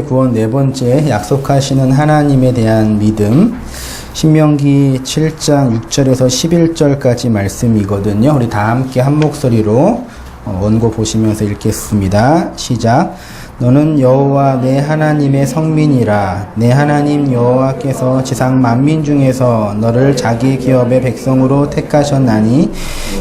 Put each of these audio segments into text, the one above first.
구원 네 번째, 약속하시는 하나님에 대한 믿음. 신명기 7장 6절에서 11절까지 말씀이거든요. 우리 다 함께 한 목소리로 원고 보시면서 읽겠습니다. 시작. 너는 여호와 내 하나님의 성민이라. 내 하나님 여호와께서 지상 만민 중에서 너를 자기 기업의 백성으로 택하셨나니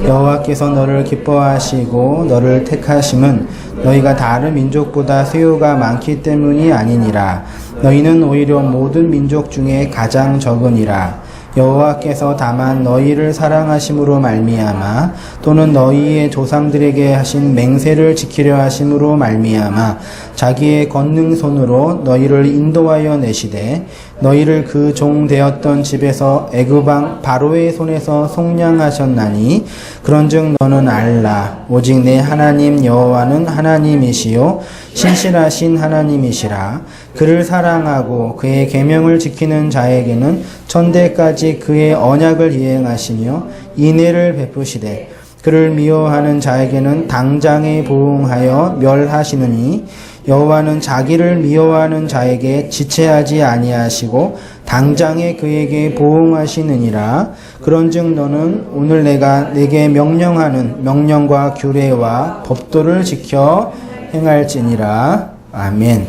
여호와께서 너를 기뻐하시고 너를 택하심은 너희가 다른 민족보다 수요가 많기 때문이 아니니라. 너희는 오히려 모든 민족 중에 가장 적으니라. 여호와께서 다만 너희를 사랑하심으로 말미암아 또는 너희의 조상들에게 하신 맹세를 지키려 하심으로 말미암아 자기의 권능 손으로 너희를 인도하여 내시되 너희를 그 종 되었던 집에서 애굽 왕 바로의 손에서 속량하셨나니 그런즉 너는 알라. 오직 내 하나님 여호와는 하나님이시요 신실하신 하나님이시라. 그를 사랑하고 그의 계명을 지키는 자에게는 천대까지 그의 언약을 이행하시며 인애를 베푸시되 그를 미워하는 자에게는 당장에 보응하여 멸하시느니 여호와는 자기를 미워하는 자에게 지체하지 아니하시고 당장에 그에게 보응하시느니라. 그런즉 너는 오늘 내가 네게 명령하는 명령과 규례와 법도를 지켜 행할지니라. 아멘.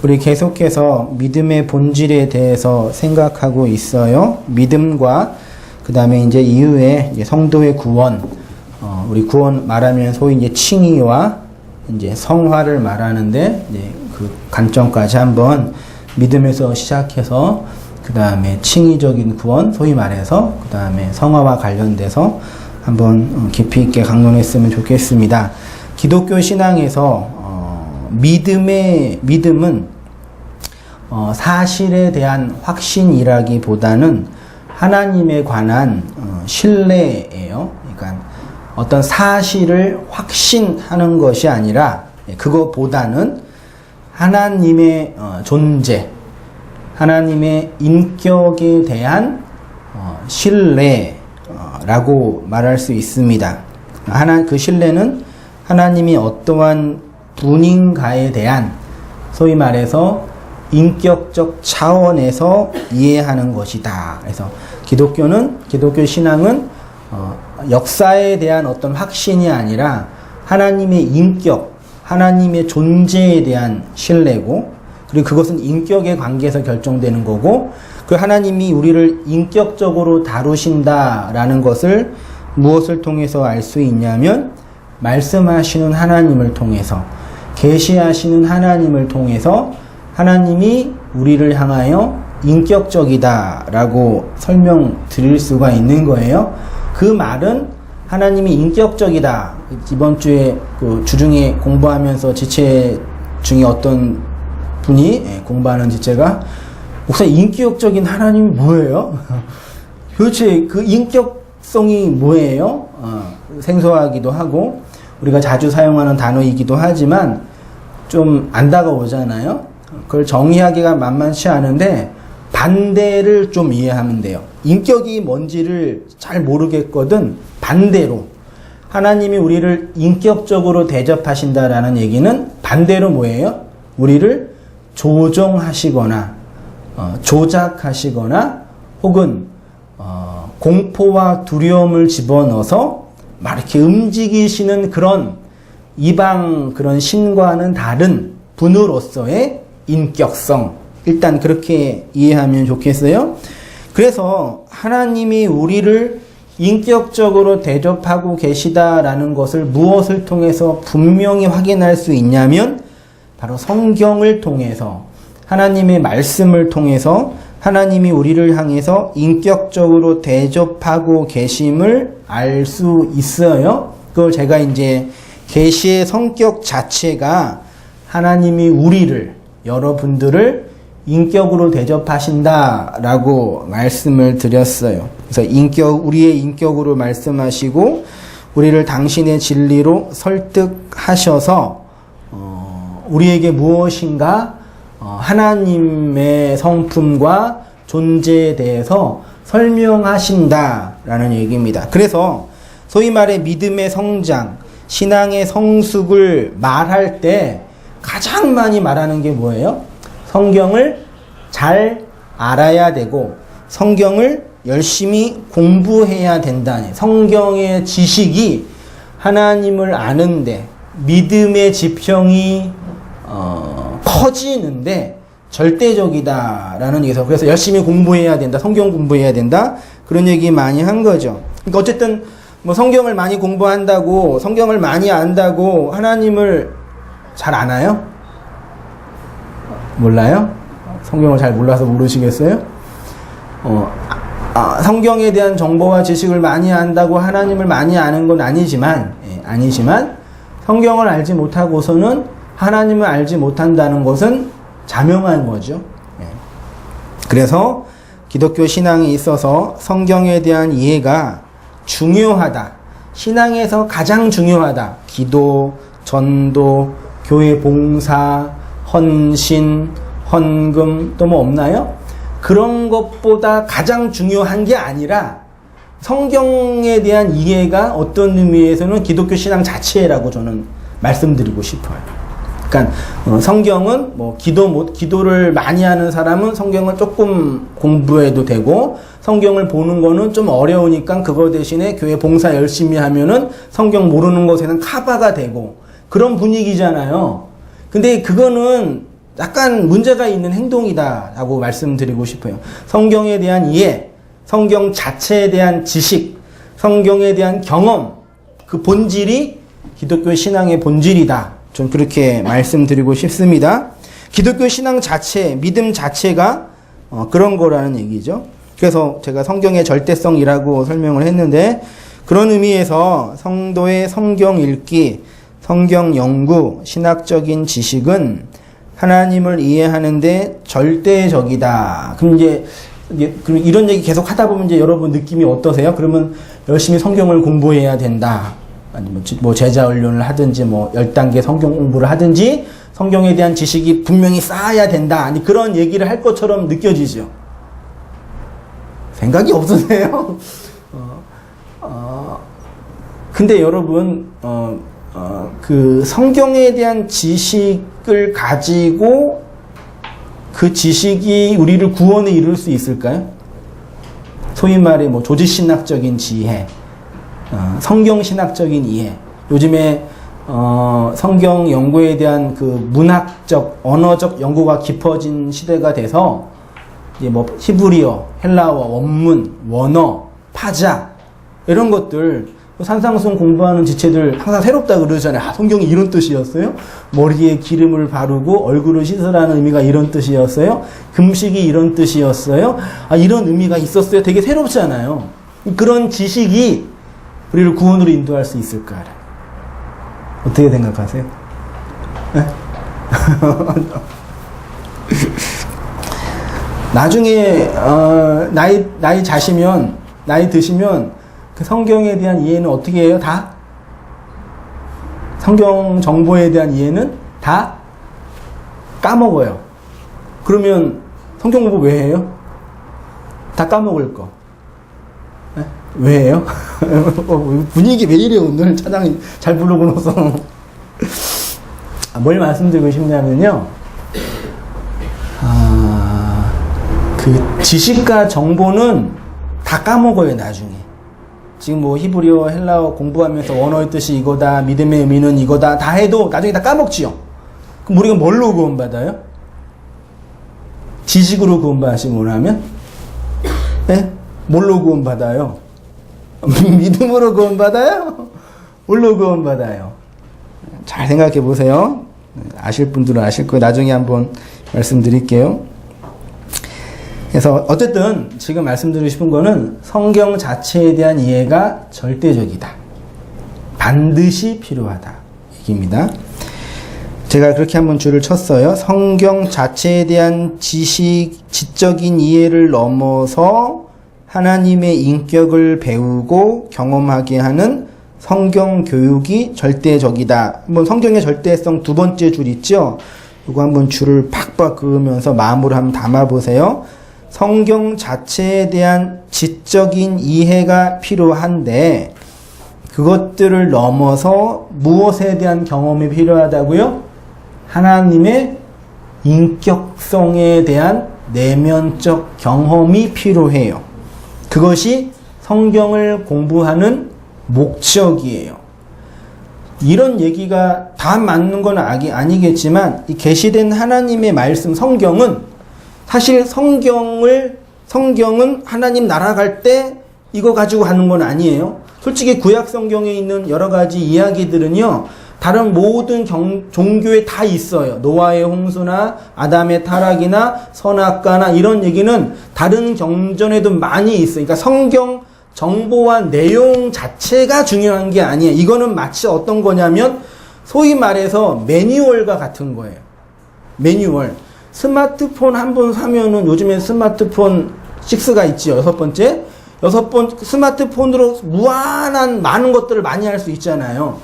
우리 계속해서 믿음의 본질에 대해서 생각하고 있어요. 믿음과 그 다음에 이제 이후에 이제 성도의 구원, 우리 구원 말하면 소위 이제 칭의와 이제 성화를 말하는데 이제 그 관점까지 한번 믿음에서 시작해서 그 다음에 칭의적인 구원, 소위 말해서 그 다음에 성화와 관련돼서 한번 깊이 있게 강론했으면 좋겠습니다. 기독교 신앙에서 믿음은 사실에 대한 확신이라기보다는 하나님에 관한 신뢰예요. 그러니까 어떤 사실을 확신하는 것이 아니라 그것보다는 하나님의 존재, 하나님의 인격에 대한 신뢰라고 말할 수 있습니다. 그 신뢰는 하나님이 어떠한 분인가에 대한 소위 말해서 인격적 차원에서 이해하는 것이다. 그래서 기독교 신앙은 역사에 대한 어떤 확신이 아니라 하나님의 인격, 하나님의 존재에 대한 신뢰고, 그리고 그것은 인격의 관계에서 결정되는 거고, 그 하나님이 우리를 인격적으로 다루신다라는 것을 무엇을 통해서 알 수 있냐면 말씀하시는 하나님을 통해서, 계시하시는 하나님을 통해서 하나님이 우리를 향하여 인격적이다라고 설명드릴 수가 있는 거예요. 그 말은 하나님이 인격적이다. 이번 주에 그 주중에 공부하면서 지체 중에 어떤 분이 공부하는 지체가 목사님 인격적인 하나님이 뭐예요? 도대체 그 인격성이 뭐예요? 생소하기도 하고 우리가 자주 사용하는 단어이기도 하지만 좀 안 다가오잖아요. 그걸 정의하기가 만만치 않은데 반대를 좀 이해하면 돼요. 인격이 뭔지를 잘 모르겠거든 반대로 하나님이 우리를 인격적으로 대접하신다라는 얘기는 반대로 뭐예요? 우리를 조종하시거나 조작하시거나 혹은 공포와 두려움을 집어넣어서 막 이렇게 움직이시는 그런 이방 그런 신과는 다른 분으로서의 인격성, 일단 그렇게 이해하면 좋겠어요. 그래서 하나님이 우리를 인격적으로 대접하고 계시다라는 것을 무엇을 통해서 분명히 확인할 수 있냐면 바로 성경을 통해서, 하나님의 말씀을 통해서 하나님이 우리를 향해서 인격적으로 대접하고 계심을 알 수 있어요. 그걸 제가 이제 계시의 성격 자체가 하나님이 우리를, 여러분들을 인격으로 대접하신다라고 말씀을 드렸어요. 그래서 우리의 인격으로 말씀하시고 우리를 당신의 진리로 설득하셔서 우리에게 무엇인가 하나님의 성품과 존재에 대해서 설명하신다라는 얘기입니다. 그래서 소위 말해 믿음의 성장, 신앙의 성숙을 말할 때 가장 많이 말하는 게 뭐예요? 성경을 잘 알아야 되고 성경을 열심히 공부해야 된다니. 성경의 지식이 하나님을 아는데 믿음의 지평이 커지는데 절대적이다라는 얘기에서 그래서 열심히 공부해야 된다. 성경 공부해야 된다. 그런 얘기 많이 한 거죠. 그러니까 어쨌든 뭐 성경을 많이 공부한다고 성경을 많이 안다고 하나님을 잘 아나요? 몰라요? 성경을 잘 몰라서 모르시겠어요? 성경에 대한 정보와 지식을 많이 안다고 하나님을 많이 아는 건 아니지만 성경을 알지 못하고서는 하나님을 알지 못한다는 것은 자명한 거죠. 그래서 기독교 신앙에 있어서 성경에 대한 이해가 중요하다. 신앙에서 가장 중요하다. 기도, 전도, 교회 봉사, 헌신, 헌금 또 뭐 없나요? 그런 것보다 가장 중요한 게 아니라 성경에 대한 이해가 어떤 의미에서는 기독교 신앙 자체라고 저는 말씀드리고 싶어요. 그러니까 성경은 뭐 기도를 많이 하는 사람은 성경을 조금 공부해도 되고 성경을 보는 거는 좀 어려우니까 그거 대신에 교회 봉사 열심히 하면은 성경 모르는 것에는 커버가 되고 그런 분위기잖아요. 근데 그거는 약간 문제가 있는 행동이다라고 말씀드리고 싶어요. 성경에 대한 이해, 성경 자체에 대한 지식, 성경에 대한 경험, 그 본질이 기독교 신앙의 본질이다. 전 그렇게 말씀드리고 싶습니다. 기독교 신앙 자체, 믿음 자체가 그런 거라는 얘기죠. 그래서 제가 성경의 절대성이라고 설명을 했는데 그런 의미에서 성도의 성경 읽기, 성경 연구, 신학적인 지식은 하나님을 이해하는데 절대적이다. 그럼 이제 이런 얘기 계속 하다 보면 이제 여러분 느낌이 어떠세요? 그러면 열심히 성경을 공부해야 된다. 아니면 뭐 제자 훈련을 하든지 뭐 10단계 성경 공부를 하든지 성경에 대한 지식이 분명히 쌓아야 된다. 아니 그런 얘기를 할 것처럼 느껴지죠. 생각이 없으세요? 근데 여러분 그 성경에 대한 지식을 가지고 그 지식이 우리를 구원에 이룰 수 있을까요? 소위 말해 뭐 조직신학적인 지혜, 성경신학적인 이해. 요즘에 성경 연구에 대한 그 문학적, 언어적 연구가 깊어진 시대가 돼서 이제 뭐 히브리어, 헬라어, 원문, 원어, 파자 이런 것들 산상수훈 공부하는 지체들 항상 새롭다 그러잖아요. 성경이 이런 뜻이었어요? 머리에 기름을 바르고 얼굴을 씻으라는 의미가 이런 뜻이었어요? 금식이 이런 뜻이었어요? 이런 의미가 있었어요? 되게 새롭잖아요. 그런 지식이 우리를 구원으로 인도할 수 있을까? 어떻게 생각하세요? 네? 나중에 나이 자시면 나이 드시면 그 성경에 대한 이해는 어떻게 해요? 다? 성경 정보에 대한 이해는 다 까먹어요. 그러면 성경 공부 왜 해요? 다 까먹을 거. 네? 왜 해요? 분위기 왜 이래 오늘 차장이 잘 부르고 나서 뭘 말씀드리고 싶냐면요. 그 지식과 정보는 다 까먹어요 나중에. 지금 뭐 히브리어, 헬라어 공부하면서 원어의 뜻이 이거다, 믿음의 의미는 이거다 다 해도 나중에 다 까먹지요. 그럼 우리가 뭘로 구원받아요? 지식으로 구원받으시면 원하면? 네? 뭘로 구원받아요? 믿음으로 구원받아요? 뭘로 구원받아요? 잘 생각해 보세요. 아실 분들은 아실 거예요. 나중에 한번 말씀드릴게요. 그래서 어쨌든 지금 말씀드리고 싶은 거는 성경 자체에 대한 이해가 절대적이다. 반드시 필요하다. 얘기입니다. 제가 그렇게 한번 줄을 쳤어요. 성경 자체에 대한 지적인 이해를 넘어서 하나님의 인격을 배우고 경험하게 하는 성경 교육이 절대적이다. 한번 성경의 절대성 두 번째 줄 있죠? 이거 한번 줄을 팍팍 그으면서 마음으로 한번 담아보세요. 성경 자체에 대한 지적인 이해가 필요한데 그것들을 넘어서 무엇에 대한 경험이 필요하다고요? 하나님의 인격성에 대한 내면적 경험이 필요해요. 그것이 성경을 공부하는 목적이에요. 이런 얘기가 다 맞는 건 아니겠지만 이 계시된 하나님의 말씀 성경은 사실 성경은 하나님 날아갈 때 이거 가지고 가는 건 아니에요. 솔직히 구약 성경에 있는 여러 가지 이야기들은요. 다른 모든 종교에 다 있어요. 노아의 홍수나 아담의 타락이나 선악과나 이런 얘기는 다른 경전에도 많이 있어요. 그러니까 성경 정보와 내용 자체가 중요한 게 아니에요. 이거는 마치 어떤 거냐면 소위 말해서 매뉴얼과 같은 거예요. 매뉴얼. 스마트폰 한 번 사면은 요즘에 스마트폰 6가 있죠. 6번째. 스마트폰으로 무한한 많은 것들을 많이 할 수 있잖아요.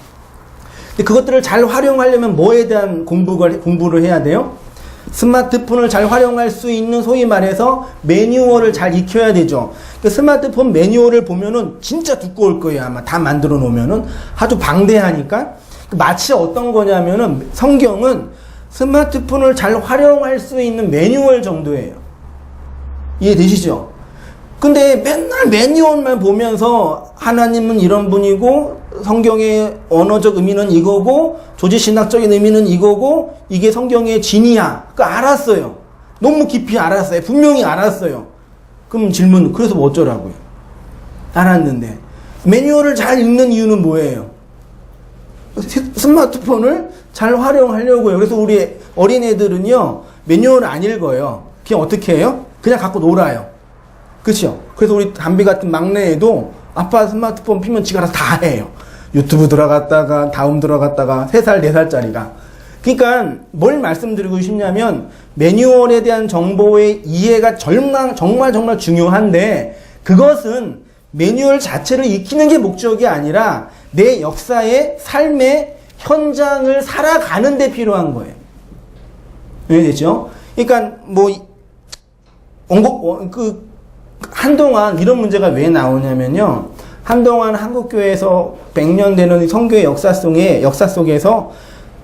근데 그것들을 잘 활용하려면 뭐에 대한 공부를 해야 돼요? 스마트폰을 잘 활용할 수 있는 소위 말해서 매뉴얼을 잘 익혀야 되죠. 그러니까 스마트폰 매뉴얼을 보면은 진짜 두꺼울 거예요. 아마 다 만들어 놓으면은 아주 방대하니까. 마치 어떤 거냐면은 성경은 스마트폰을 잘 활용할 수 있는 매뉴얼 정도예요. 이해되시죠? 근데 맨날 매뉴얼만 보면서 하나님은 이런 분이고 성경의 언어적 의미는 이거고 조지신학적인 의미는 이거고 이게 성경의 진이야. 알았어요. 너무 깊이 알았어요. 분명히 알았어요. 그럼 질문, 그래서 뭐 어쩌라고요? 알았는데 매뉴얼을 잘 읽는 이유는 뭐예요? 스마트폰을 잘 활용하려고요. 그래서 우리 어린애들은요 매뉴얼을 안 읽어요. 그냥 어떻게 해요? 그냥 갖고 놀아요. 그렇죠? 그래서 우리 담비 같은 막내애도 아빠 스마트폰 피면 지가 알아서 다 해요. 유튜브 들어갔다가 다음 들어갔다가 3살 4살짜리가. 그러니까 뭘 말씀드리고 싶냐면 매뉴얼에 대한 정보의 이해가 정말 중요한데 그것은 매뉴얼 자체를 익히는 게 목적이 아니라 내 역사의 삶의 현장을 살아가는 데 필요한 거예요. 이해되죠? 그러니까 한동안 이런 문제가 왜 나오냐면요. 한동안 한국교회에서 100년 되는 선교의 역사 속에서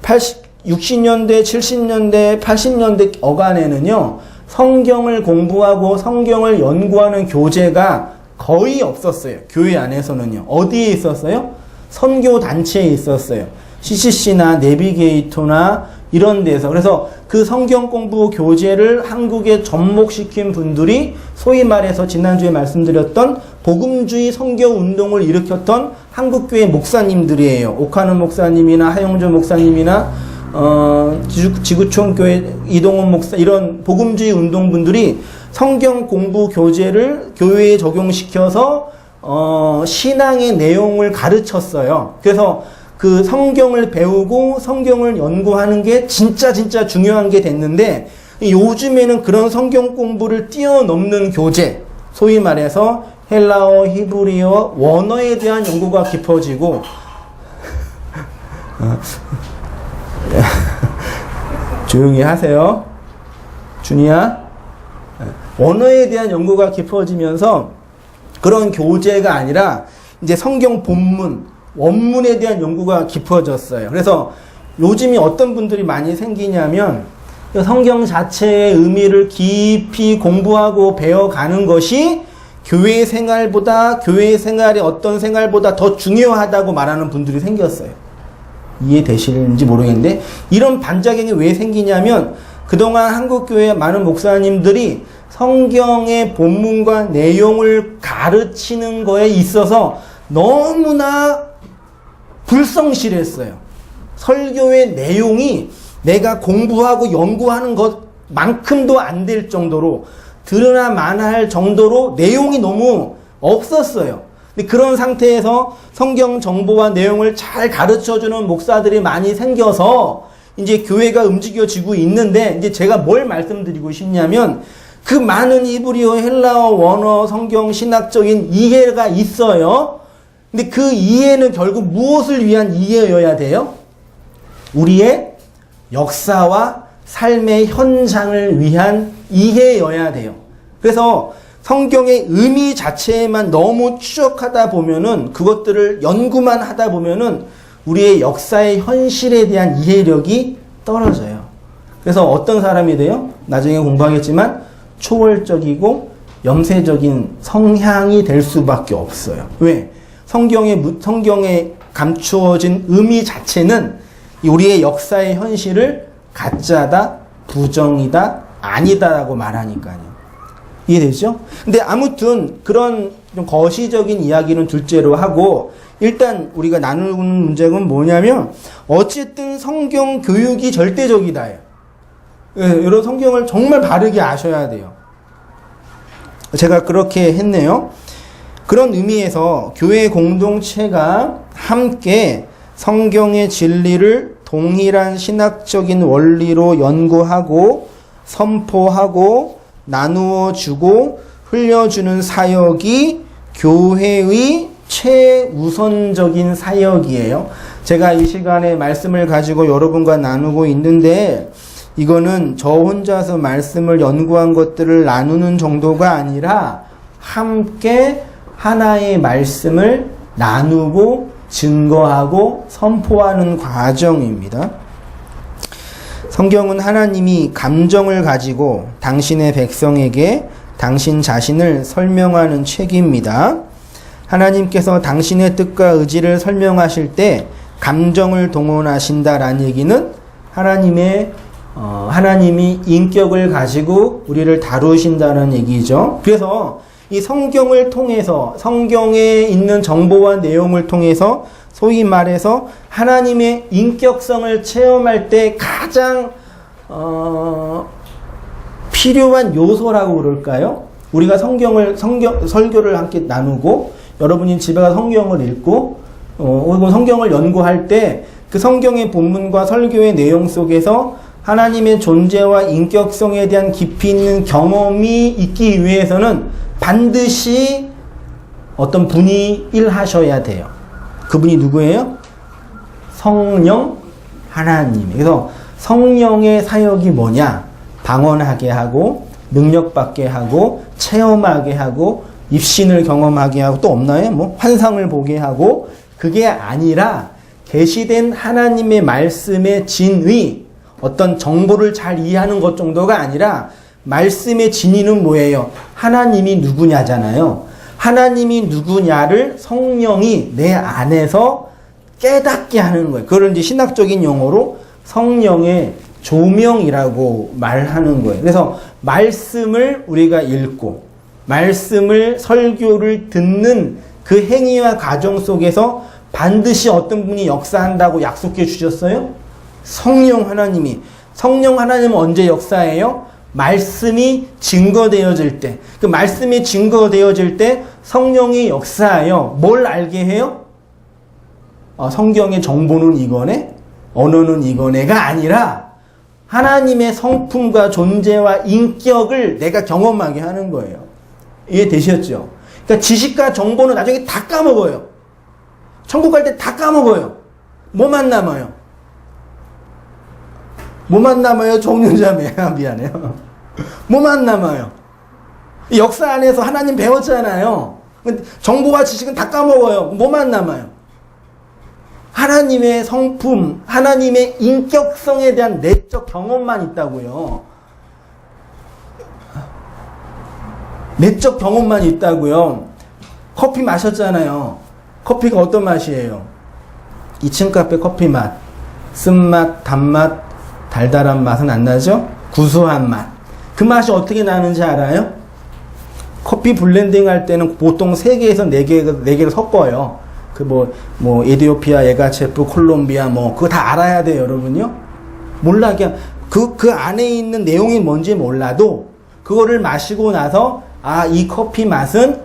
60년대, 70년대, 80년대 어간에는요. 성경을 공부하고 성경을 연구하는 교재가 거의 없었어요. 교회 안에서는요. 어디에 있었어요? 선교단체에 있었어요. CCC나 내비게이터나 이런 데서. 그래서 그 성경 공부 교재를 한국에 접목시킨 분들이 소위 말해서 지난주에 말씀드렸던 복음주의 선교 운동을 일으켰던 한국교회 목사님들이에요. 오카는 목사님이나 하영조 목사님이나 지구촌교회 이동원 목사 이런 복음주의 운동분들이 성경 공부 교재를 교회에 적용시켜서 신앙의 내용을 가르쳤어요. 그래서 그 성경을 배우고 성경을 연구하는 게 진짜 중요한 게 됐는데 요즘에는 그런 성경 공부를 뛰어넘는 교재, 소위 말해서 헬라어, 히브리어, 원어에 대한 연구가 깊어지고 조용히 하세요. 준이야. 원어에 대한 연구가 깊어지면서 그런 교재가 아니라 이제 성경 본문, 원문에 대한 연구가 깊어졌어요. 그래서 요즘이 어떤 분들이 많이 생기냐면 성경 자체의 의미를 깊이 공부하고 배워가는 것이 교회 생활의 어떤 생활보다 더 중요하다고 말하는 분들이 생겼어요. 이해되시는지 모르겠는데 이런 반작용이 왜 생기냐면 그동안 한국교회 많은 목사님들이 성경의 본문과 내용을 가르치는 거에 있어서 너무나 불성실했어요. 설교의 내용이 내가 공부하고 연구하는 것만큼도 안 될 정도로 들으나 마나 할 정도로 내용이 너무 없었어요. 근데 그런 상태에서 성경 정보와 내용을 잘 가르쳐주는 목사들이 많이 생겨서 이제 교회가 움직여지고 있는데 이제 제가 뭘 말씀드리고 싶냐면 그 많은 히브리어, 헬라어, 원어, 성경 신학적인 이해가 있어요. 근데 그 이해는 결국 무엇을 위한 이해여야 돼요? 우리의 역사와 삶의 현장을 위한 이해여야 돼요. 그래서 성경의 의미 자체에만 너무 추적하다 보면은 그것들을 연구만 하다 보면은 우리의 역사의 현실에 대한 이해력이 떨어져요. 그래서 어떤 사람이 돼요? 나중에 공부하겠지만 초월적이고 염세적인 성향이 될 수밖에 없어요. 왜? 성경에 감추어진 의미 자체는 우리의 역사의 현실을 가짜다, 부정이다, 아니다라고 말하니까요. 이해되죠? 근데 아무튼 그런 좀 거시적인 이야기는 둘째로 하고 일단 우리가 나누는 문제는 뭐냐면 어쨌든 성경 교육이 절대적이다예요. 여러분 성경을 정말 바르게 아셔야 돼요. 제가 그렇게 했네요. 그런 의미에서 교회 공동체가 함께 성경의 진리를 동일한 신학적인 원리로 연구하고 선포하고 나누어 주고 흘려주는 사역이 교회의 최우선적인 사역이에요. 제가 이 시간에 말씀을 가지고 여러분과 나누고 있는데 이거는 저 혼자서 말씀을 연구한 것들을 나누는 정도가 아니라 함께 하나의 말씀을 나누고 증거하고 선포하는 과정입니다. 성경은 하나님이 감정을 가지고 당신의 백성에게 당신 자신을 설명하는 책입니다. 하나님께서 당신의 뜻과 의지를 설명하실 때 감정을 동원하신다라는 얘기는 하나님이 인격을 가지고 우리를 다루신다는 얘기죠. 그래서 이 성경을 통해서 성경에 있는 정보와 내용을 통해서 소위 말해서 하나님의 인격성을 체험할 때 가장 필요한 요소라고 그럴까요? 우리가 설교를 함께 나누고 여러분이 집에 가서 성경을 읽고 혹은 성경을 연구할 때 그 성경의 본문과 설교의 내용 속에서 하나님의 존재와 인격성에 대한 깊이 있는 경험이 있기 위해서는 반드시 어떤 분이 일하셔야 돼요. 그분이 누구예요? 성령 하나님. 그래서 성령의 사역이 뭐냐? 방언하게 하고 능력받게 하고 체험하게 하고 입신을 경험하게 하고 또 없나요? 뭐 환상을 보게 하고 그게 아니라 계시된 하나님의 말씀의 진위 어떤 정보를 잘 이해하는 것 정도가 아니라 말씀의 진위는 뭐예요? 하나님이 누구냐잖아요. 하나님이 누구냐를 성령이 내 안에서 깨닫게 하는 거예요. 그걸 이제 신학적인 용어로 성령의 조명이라고 말하는 거예요. 그래서 말씀을 우리가 읽고 말씀을 설교를 듣는 그 행위와 과정 속에서 반드시 어떤 분이 역사한다고 약속해 주셨어요? 성령 하나님이. 성령 하나님은 언제 역사해요? 말씀이 증거되어질 때. 그 말씀이 증거되어질 때 성령이 역사하여 뭘 알게 해요? 성경의 정보는 이거네? 언어는 이거네가 아니라 하나님의 성품과 존재와 인격을 내가 경험하게 하는 거예요. 이해되셨죠? 그러니까 지식과 정보는 나중에 다 까먹어요. 천국 갈 때 다 까먹어요. 뭐만 남아요? 뭐만 남아요? 종류자매. 미안해요. 뭐만 남아요? 역사 안에서 하나님 배웠잖아요. 정보와 지식은 다 까먹어요. 뭐만 남아요? 하나님의 성품, 하나님의 인격성에 대한 내적 경험만 있다고요. 내적 경험만 있다고요. 커피 마셨잖아요. 커피가 어떤 맛이에요? 2층 카페 커피 맛. 쓴맛, 단맛, 달달한 맛은 안 나죠? 구수한 맛. 그 맛이 어떻게 나는지 알아요? 커피 블렌딩 할 때는 보통 3개에서 4개를 섞어요. 에디오피아, 에가체프, 콜롬비아, 그거 다 알아야 돼요, 여러분요? 몰라, 그냥 그 안에 있는 내용이 뭔지 몰라도 그거를 마시고 나서, 이 커피 맛은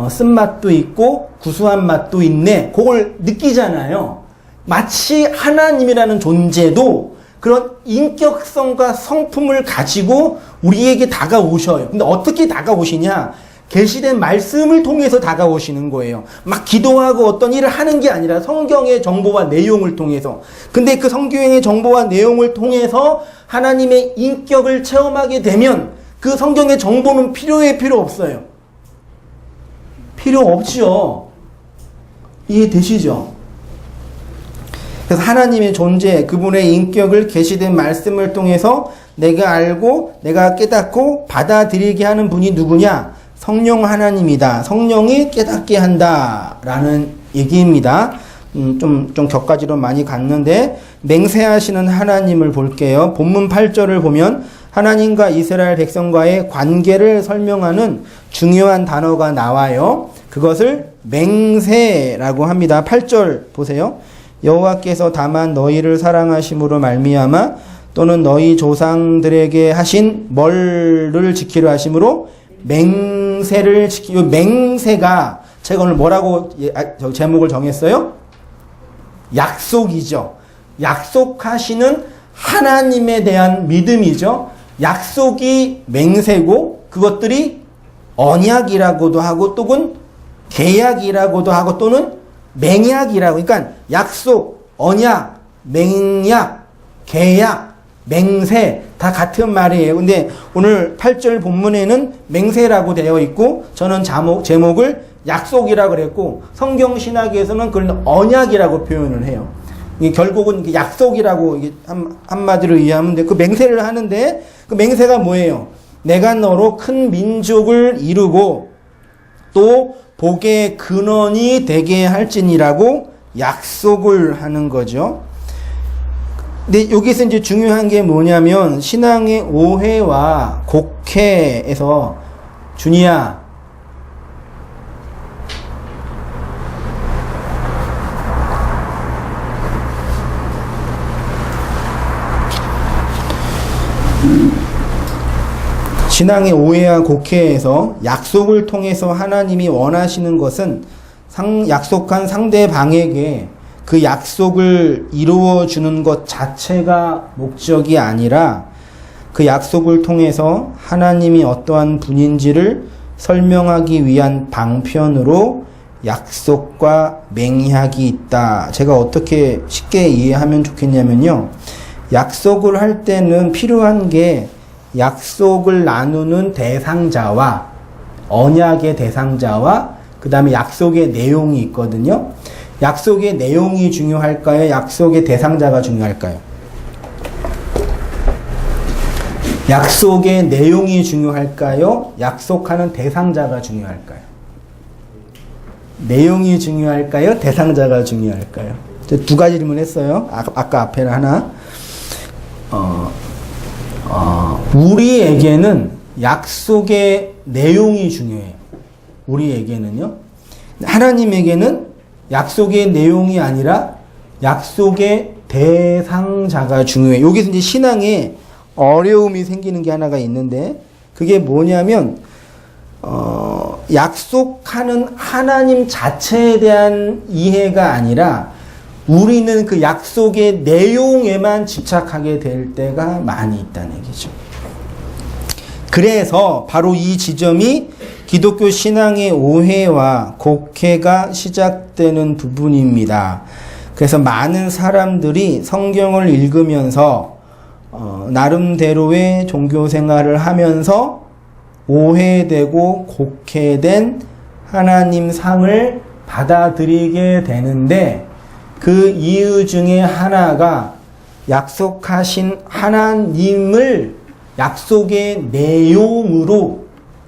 쓴맛도 있고 구수한 맛도 있네. 그걸 느끼잖아요. 마치 하나님이라는 존재도 그런 인격성과 성품을 가지고 우리에게 다가오셔요. 근데 어떻게 다가오시냐? 계시된 말씀을 통해서 다가오시는 거예요. 막 기도하고 어떤 일을 하는 게 아니라 성경의 정보와 내용을 통해서. 근데 그 성경의 정보와 내용을 통해서 하나님의 인격을 체험하게 되면 그 성경의 정보는 필요 없어요. 필요 없죠. 이해되시죠? 그래서 하나님의 존재, 그분의 인격을 계시된 말씀을 통해서 내가 알고 내가 깨닫고 받아들이게 하는 분이 누구냐? 성령 하나님이다. 성령이 깨닫게 한다라는 얘기입니다. 좀 격가지로 많이 갔는데 맹세하시는 하나님을 볼게요. 본문 8절을 보면 하나님과 이스라엘 백성과의 관계를 설명하는 중요한 단어가 나와요. 그것을 맹세라고 합니다. 8절 보세요. 여호와께서 다만 너희를 사랑하심으로 말미암아 또는 너희 조상들에게 하신 멸을 지키려 하심으로 맹세를 지키고, 맹세가 제가 오늘 뭐라고 제목을 정했어요? 약속이죠. 약속하시는 하나님에 대한 믿음이죠. 약속이 맹세고 그것들이 언약이라고도 하고 또는 계약이라고도 하고 또는 맹약이라고. 그러니까 약속, 언약, 맹약, 계약, 맹세 다 같은 말이에요. 근데 오늘 8절 본문에는 맹세라고 되어 있고 저는 제목을 약속이라고 그랬고 성경 신학에서는 그걸 언약이라고 표현을 해요. 이게 결국은 약속이라고 이게 한마디로 이해하면 돼. 그 맹세를 하는데 그 맹세가 뭐예요? 내가 너로 큰 민족을 이루고 또 복의 근원이 되게 할지니라고 약속을 하는 거죠. 근데 여기서 이제 중요한 게 뭐냐면 신앙의 오해와 곡해에서 준이야 신앙의 오해와 곡해에서 약속을 통해서 하나님이 원하시는 것은 약속한 상대방에게 그 약속을 이루어 주는 것 자체가 목적이 아니라 그 약속을 통해서 하나님이 어떠한 분인지를 설명하기 위한 방편으로 약속과 맹약이 있다. 제가 어떻게 쉽게 이해하면 좋겠냐면요. 약속을 할 때는 필요한 게 약속을 나누는 대상자와 언약의 대상자와 그 다음에 약속의 내용이 있거든요. 약속의 내용이 중요할까요? 약속의 대상자가 중요할까요? 약속의 내용이 중요할까요? 약속하는 대상자가 중요할까요? 내용이 중요할까요? 대상자가 중요할까요? 두 가지 질문했어요. 아까 앞에는 하나. 우리에게는 약속의 내용이 중요해요. 우리에게는요. 하나님에게는 약속의 내용이 아니라 약속의 대상자가 중요해요. 여기서 이제 신앙에 어려움이 생기는 게 하나가 있는데 그게 뭐냐면 약속하는 하나님 자체에 대한 이해가 아니라 우리는 그 약속의 내용에만 집착하게 될 때가 많이 있다는 얘기죠. 그래서 바로 이 지점이 기독교 신앙의 오해와 곡해가 시작되는 부분입니다. 그래서 많은 사람들이 성경을 읽으면서 나름대로의 종교 생활을 하면서 오해되고 곡해된 하나님 상을 받아들이게 되는데 그 이유 중에 하나가 약속하신 하나님을 약속의 내용으로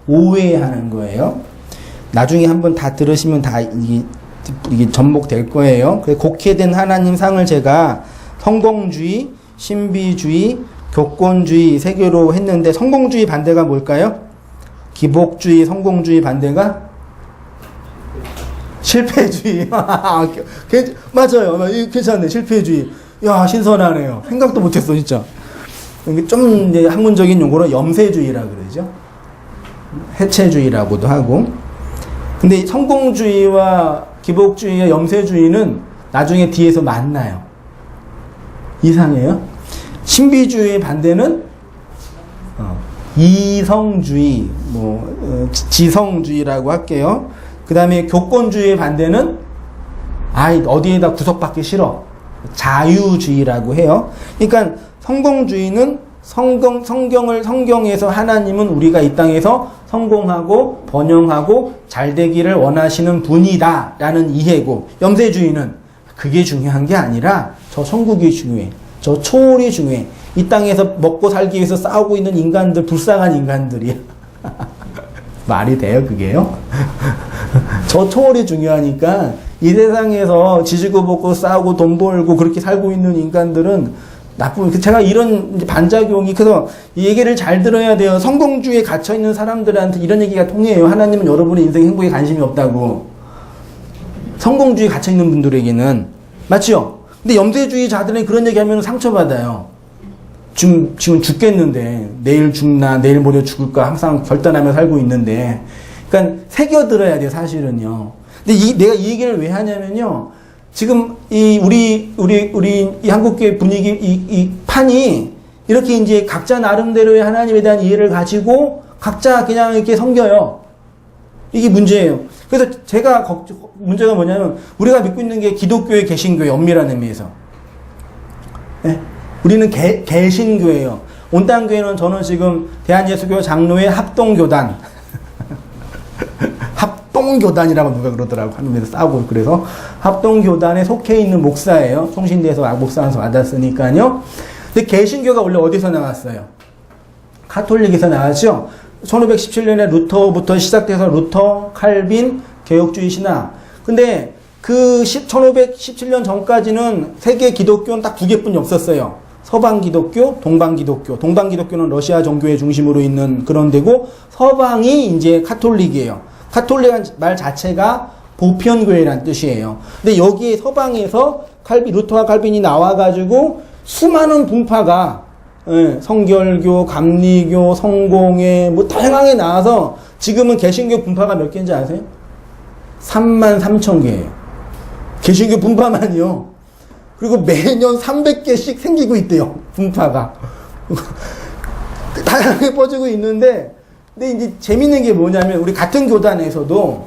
오해하는 거예요. 나중에 한번 다 들으시면 다 이게 접목될 거예요. 곡해된 하나님 상을 제가 성공주의, 신비주의, 교권주의 세 개로 했는데 성공주의 반대가 뭘까요? 기복주의, 성공주의 반대가 실패주의. 맞아요. 괜찮네. 실패주의. 야, 신선하네요. 생각도 못했어, 진짜. 좀 이제 학문적인 용어로 염세주의라고 그러죠. 해체주의라고도 하고. 근데 성공주의와 기복주의와 염세주의는 나중에 뒤에서 만나요. 이상해요. 신비주의의 반대는 이성주의, 지성주의라고 할게요. 그 다음에 교권주의의 반대는 어디에다 구속받기 싫어. 자유주의라고 해요. 그러니까 성공주의는 성경에서 하나님은 우리가 이 땅에서 성공하고 번영하고 잘 되기를 원하시는 분이다 라는 이해고, 염세주의는 그게 중요한 게 아니라 저 천국이 중요해. 저 초월이 중요해. 이 땅에서 먹고 살기 위해서 싸우고 있는 인간들, 불쌍한 인간들이야. 말이 돼요, 그게요? 저 초월이 중요하니까 이 세상에서 지지고 볶고 싸우고 돈 벌고 그렇게 살고 있는 인간들은 나쁜, 제가 이런 반작용이, 그래서 이 얘기를 잘 들어야 돼요. 성공주의에 갇혀있는 사람들한테 이런 얘기가 통해요. 하나님은 여러분의 인생 행복에 관심이 없다고. 성공주의에 갇혀있는 분들에게는. 맞죠? 근데 염세주의자들은 그런 얘기하면 상처받아요. 지금 죽겠는데, 내일 죽나, 내일 모레 죽을까, 항상 결단하며 살고 있는데. 그러니까 새겨들어야 돼요, 사실은요. 근데 내가 이 얘기를 왜 하냐면요. 지금 우리 이 한국교회 분위기, 이 판이 이렇게 이제 각자 나름대로의 하나님에 대한 이해를 가지고 각자 그냥 이렇게 섬겨요. 이게 문제예요. 그래서 문제가 뭐냐면, 우리가 믿고 있는 게 기독교의 개신교의 엄밀한 의미에서. 네? 우리는 개신교예요. 온땅교회는 저는 지금 대한예수교 장로회 합동교단. 합동교단이라고 누가 그러더라고. 한국에서 싸우고. 그래서 합동교단에 속해 있는 목사예요. 통신대에서 목사한테 받았으니까요. 근데 개신교가 원래 어디서 나왔어요? 가톨릭에서 나왔죠. 1517년에 루터부터 시작돼서 루터, 칼빈, 개혁주의 신학. 근데 그 1517년 전까지는 세계 기독교는 딱 두 개뿐이 없었어요. 서방 기독교, 동방 기독교. 동방 기독교는 러시아 정교회 중심으로 있는 그런 데고, 서방이 이제 카톨릭이에요. 카톨릭 말 자체가 보편교회란 뜻이에요. 근데 여기에 서방에서 루터와 칼빈이 나와가지고 수많은 분파가, 성결교, 감리교, 성공회, 뭐 다양하게 나와서 지금은 개신교 분파가 몇 개인지 아세요? 33,000개예요. 개신교 분파만요. 그리고 매년 300개씩 생기고 있대요. 분파가. 다양하게 퍼지고 있는데, 근데 이제 재밌는 게 뭐냐면, 우리 같은 교단에서도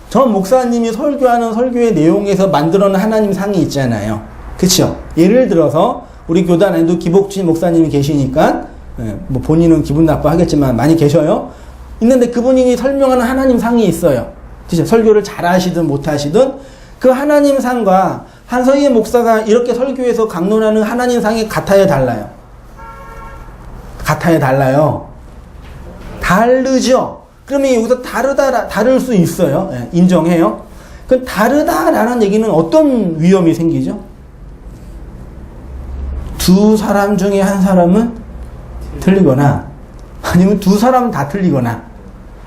전 목사님이 설교하는 설교의 내용에서 만들어낸 하나님 상이 있잖아요. 그쵸? 예를 들어서 우리 교단 안에도 기복진 목사님이 계시니까, 뭐 본인은 기분 나빠하겠지만 많이 계셔요. 있는데 그분이 설명하는 하나님 상이 있어요. 그쵸? 설교를 잘 하시든 못 하시든 그 하나님 상과 한서희 목사가 이렇게 설교해서 강론하는 하나님 상이 같아요, 달라요? 같아요, 달라요? 다르죠? 그러면 여기서 다를 수 있어요. 인정해요. 그 다르다라는 얘기는 어떤 위험이 생기죠? 두 사람 중에 한 사람은 틀리거나, 아니면 두 사람 다 틀리거나,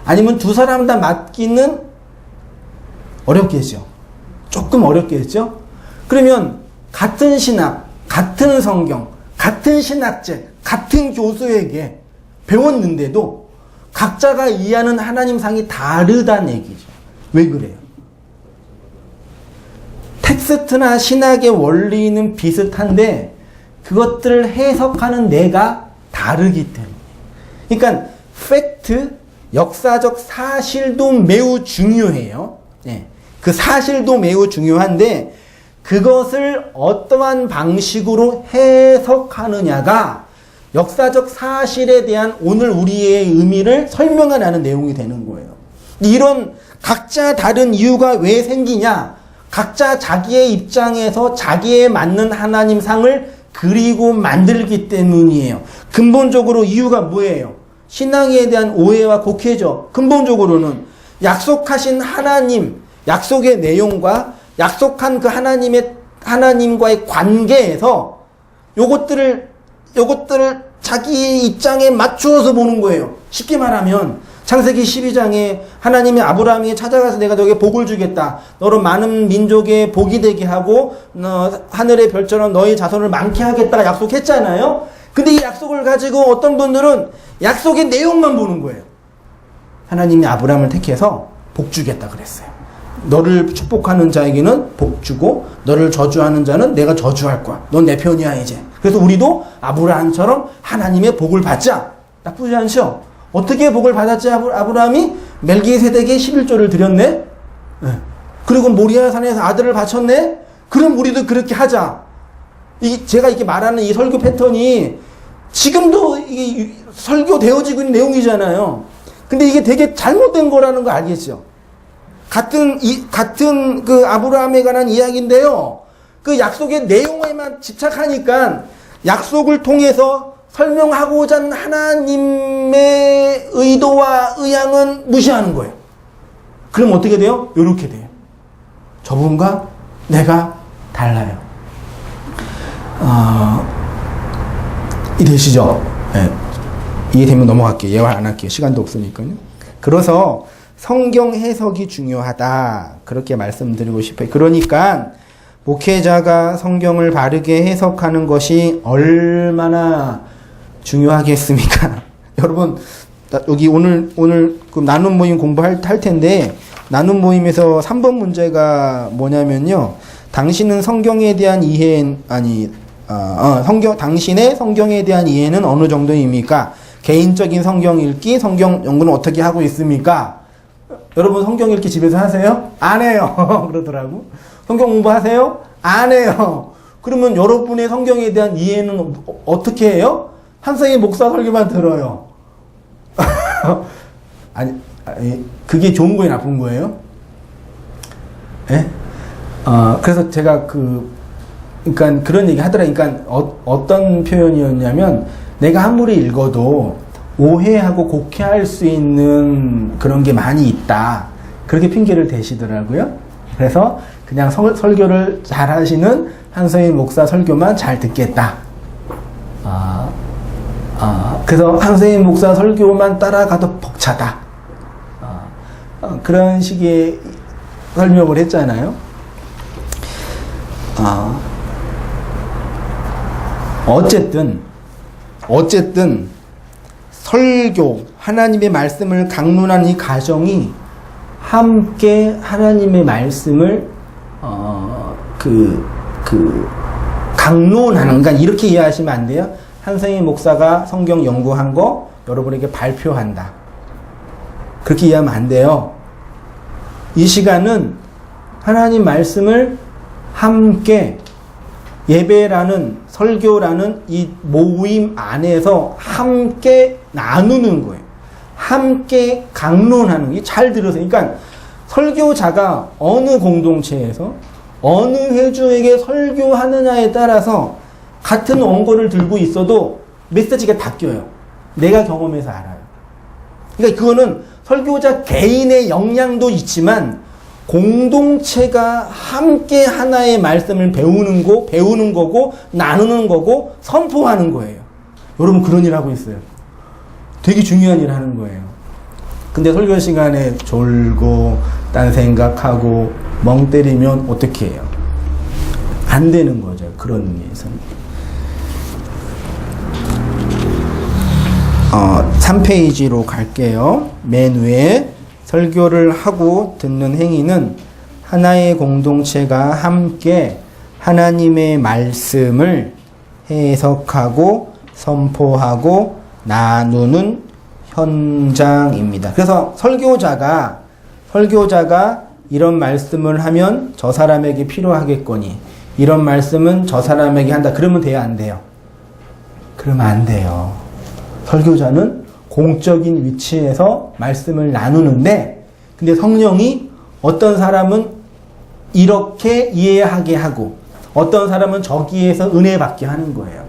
아니면 두 사람 다 맞기는 어렵겠죠. 조금 어렵겠죠? 그러면 같은 신학, 같은 성경, 같은 신학제, 같은 교수에게 배웠는데도 각자가 이해하는 하나님상이 다르다는 얘기죠. 왜 그래요? 텍스트나 신학의 원리는 비슷한데 그것들을 해석하는 내가 다르기 때문에. 그러니까 팩트, 역사적 사실도 매우 중요해요. 그 사실도 매우 중요한데 그것을 어떠한 방식으로 해석하느냐가 역사적 사실에 대한 오늘 우리의 의미를 설명하는 내용이 되는 거예요. 이런 각자 다른 이유가 왜 생기냐? 각자 자기의 입장에서 자기에 맞는 하나님상을 그리고 만들기 때문이에요. 근본적으로 이유가 뭐예요? 신앙에 대한 오해와 곡해죠. 근본적으로는 약속하신 하나님, 약속의 내용과 약속한 그 하나님과의 관계에서 요것들을 자기 입장에 맞추어서 보는 거예요. 쉽게 말하면 창세기 12장에 하나님이 아브라함에게 찾아가서 내가 너에게 복을 주겠다. 너로 많은 민족의 복이 되게 하고 하늘의 별처럼 너의 자손을 많게 하겠다 약속했잖아요. 근데 이 약속을 가지고 어떤 분들은 약속의 내용만 보는 거예요. 하나님이 아브라함을 택해서 복 주겠다 그랬어요. 너를 축복하는 자에게는 복 주고 너를 저주하는 자는 내가 저주할 거야. 넌 내 편이야 이제. 그래서 우리도 아브라함처럼 하나님의 복을 받자. 나쁘지 않죠? 어떻게 복을 받았지 아브라함이? 멜기세덱에 11조를 드렸네? 그리고 모리아 산에서 아들을 바쳤네? 그럼 우리도 그렇게 하자. 제가 이렇게 말하는 이 설교 패턴이 지금도 이게 설교되어지고 있는 내용이잖아요. 근데 이게 되게 잘못된 거라는 거 알겠죠? 같은 그 아브라함에 관한 이야기인데요. 그 약속의 내용에만 집착하니까 약속을 통해서 설명하고자 하는 하나님의 의도와 의향은 무시하는 거예요. 그럼 어떻게 돼요? 이렇게 돼요. 저분과 내가 달라요. 이해되시죠? 네. 이해되면 넘어갈게요. 예화 안 할게요. 시간도 없으니까요. 그래서 성경 해석이 중요하다. 그렇게 말씀드리고 싶어요. 그러니까 목회자가 성경을 바르게 해석하는 것이 얼마나 중요하겠습니까? 여러분, 여기 오늘 그 나눔 모임 공부할 텐데, 나눔 모임에서 3번 문제가 뭐냐면요. 당신은 성경에 대한 당신의 성경에 대한 이해는 어느 정도입니까? 개인적인 성경 읽기, 성경 연구는 어떻게 하고 있습니까? 여러분 성경 읽기 집에서 하세요? 안 해요. 그러더라고. 성경 공부하세요? 안 해요. 그러면 여러분의 성경에 대한 이해는 어떻게 해요? 한성희 목사 설교만 들어요. 아니, 그게 좋은 거예요, 나쁜 거예요? 예? 그래서 제가 그러니까 그런 얘기 하더라고요. 그러니까 어떤 표현이었냐면, 내가 아무리 읽어도 오해하고 곡해할 수 있는 그런 게 많이 있다. 그렇게 핑계를 대시더라고요. 그래서 그냥 설교를 잘 하시는 한성희 목사 설교만 잘 듣겠다. 그래서 한성희 목사 설교만 따라가도 벅차다. 그런 식의 설명을 했잖아요. 어쨌든 설교, 하나님의 말씀을 강론하는 이 가정이 함께 하나님의 말씀을 강론하는, 그러니까 이렇게 이해하시면 안 돼요. 한성희 목사가 성경 연구한 거 여러분에게 발표한다. 그렇게 이해하면 안 돼요. 이 시간은 하나님 말씀을 함께 예배라는, 설교라는 이 모임 안에서 함께 나누는 거예요. 함께 강론하는 게, 잘 들으세요. 그러니까 설교자가 어느 공동체에서 어느 회주에게 설교하느냐에 따라서 같은 원고를 들고 있어도 메시지가 바뀌어요. 내가 경험해서 알아요. 그러니까 그거는 설교자 개인의 역량도 있지만 공동체가 함께 하나의 말씀을 배우는 거고, 나누는 거고, 선포하는 거예요. 여러분, 그런 일 하고 있어요. 되게 중요한 일 하는 거예요. 근데 설교 시간에 졸고, 딴 생각하고, 멍 때리면 어떻게 해요? 안 되는 거죠. 그런 의미에서는. 3페이지로 갈게요. 맨 위에 설교를 하고 듣는 행위는 하나의 공동체가 함께 하나님의 말씀을 해석하고 선포하고 나누는 현장입니다. 그래서 설교자가 이런 말씀을 하면 저 사람에게 필요하겠거니, 이런 말씀은 저 사람에게 한다. 그러면 돼요, 안 돼요? 그러면 안 돼요. 설교자는 공적인 위치에서 말씀을 나누는데, 근데 성령이 어떤 사람은 이렇게 이해하게 하고 어떤 사람은 저기에서 은혜 받게 하는 거예요.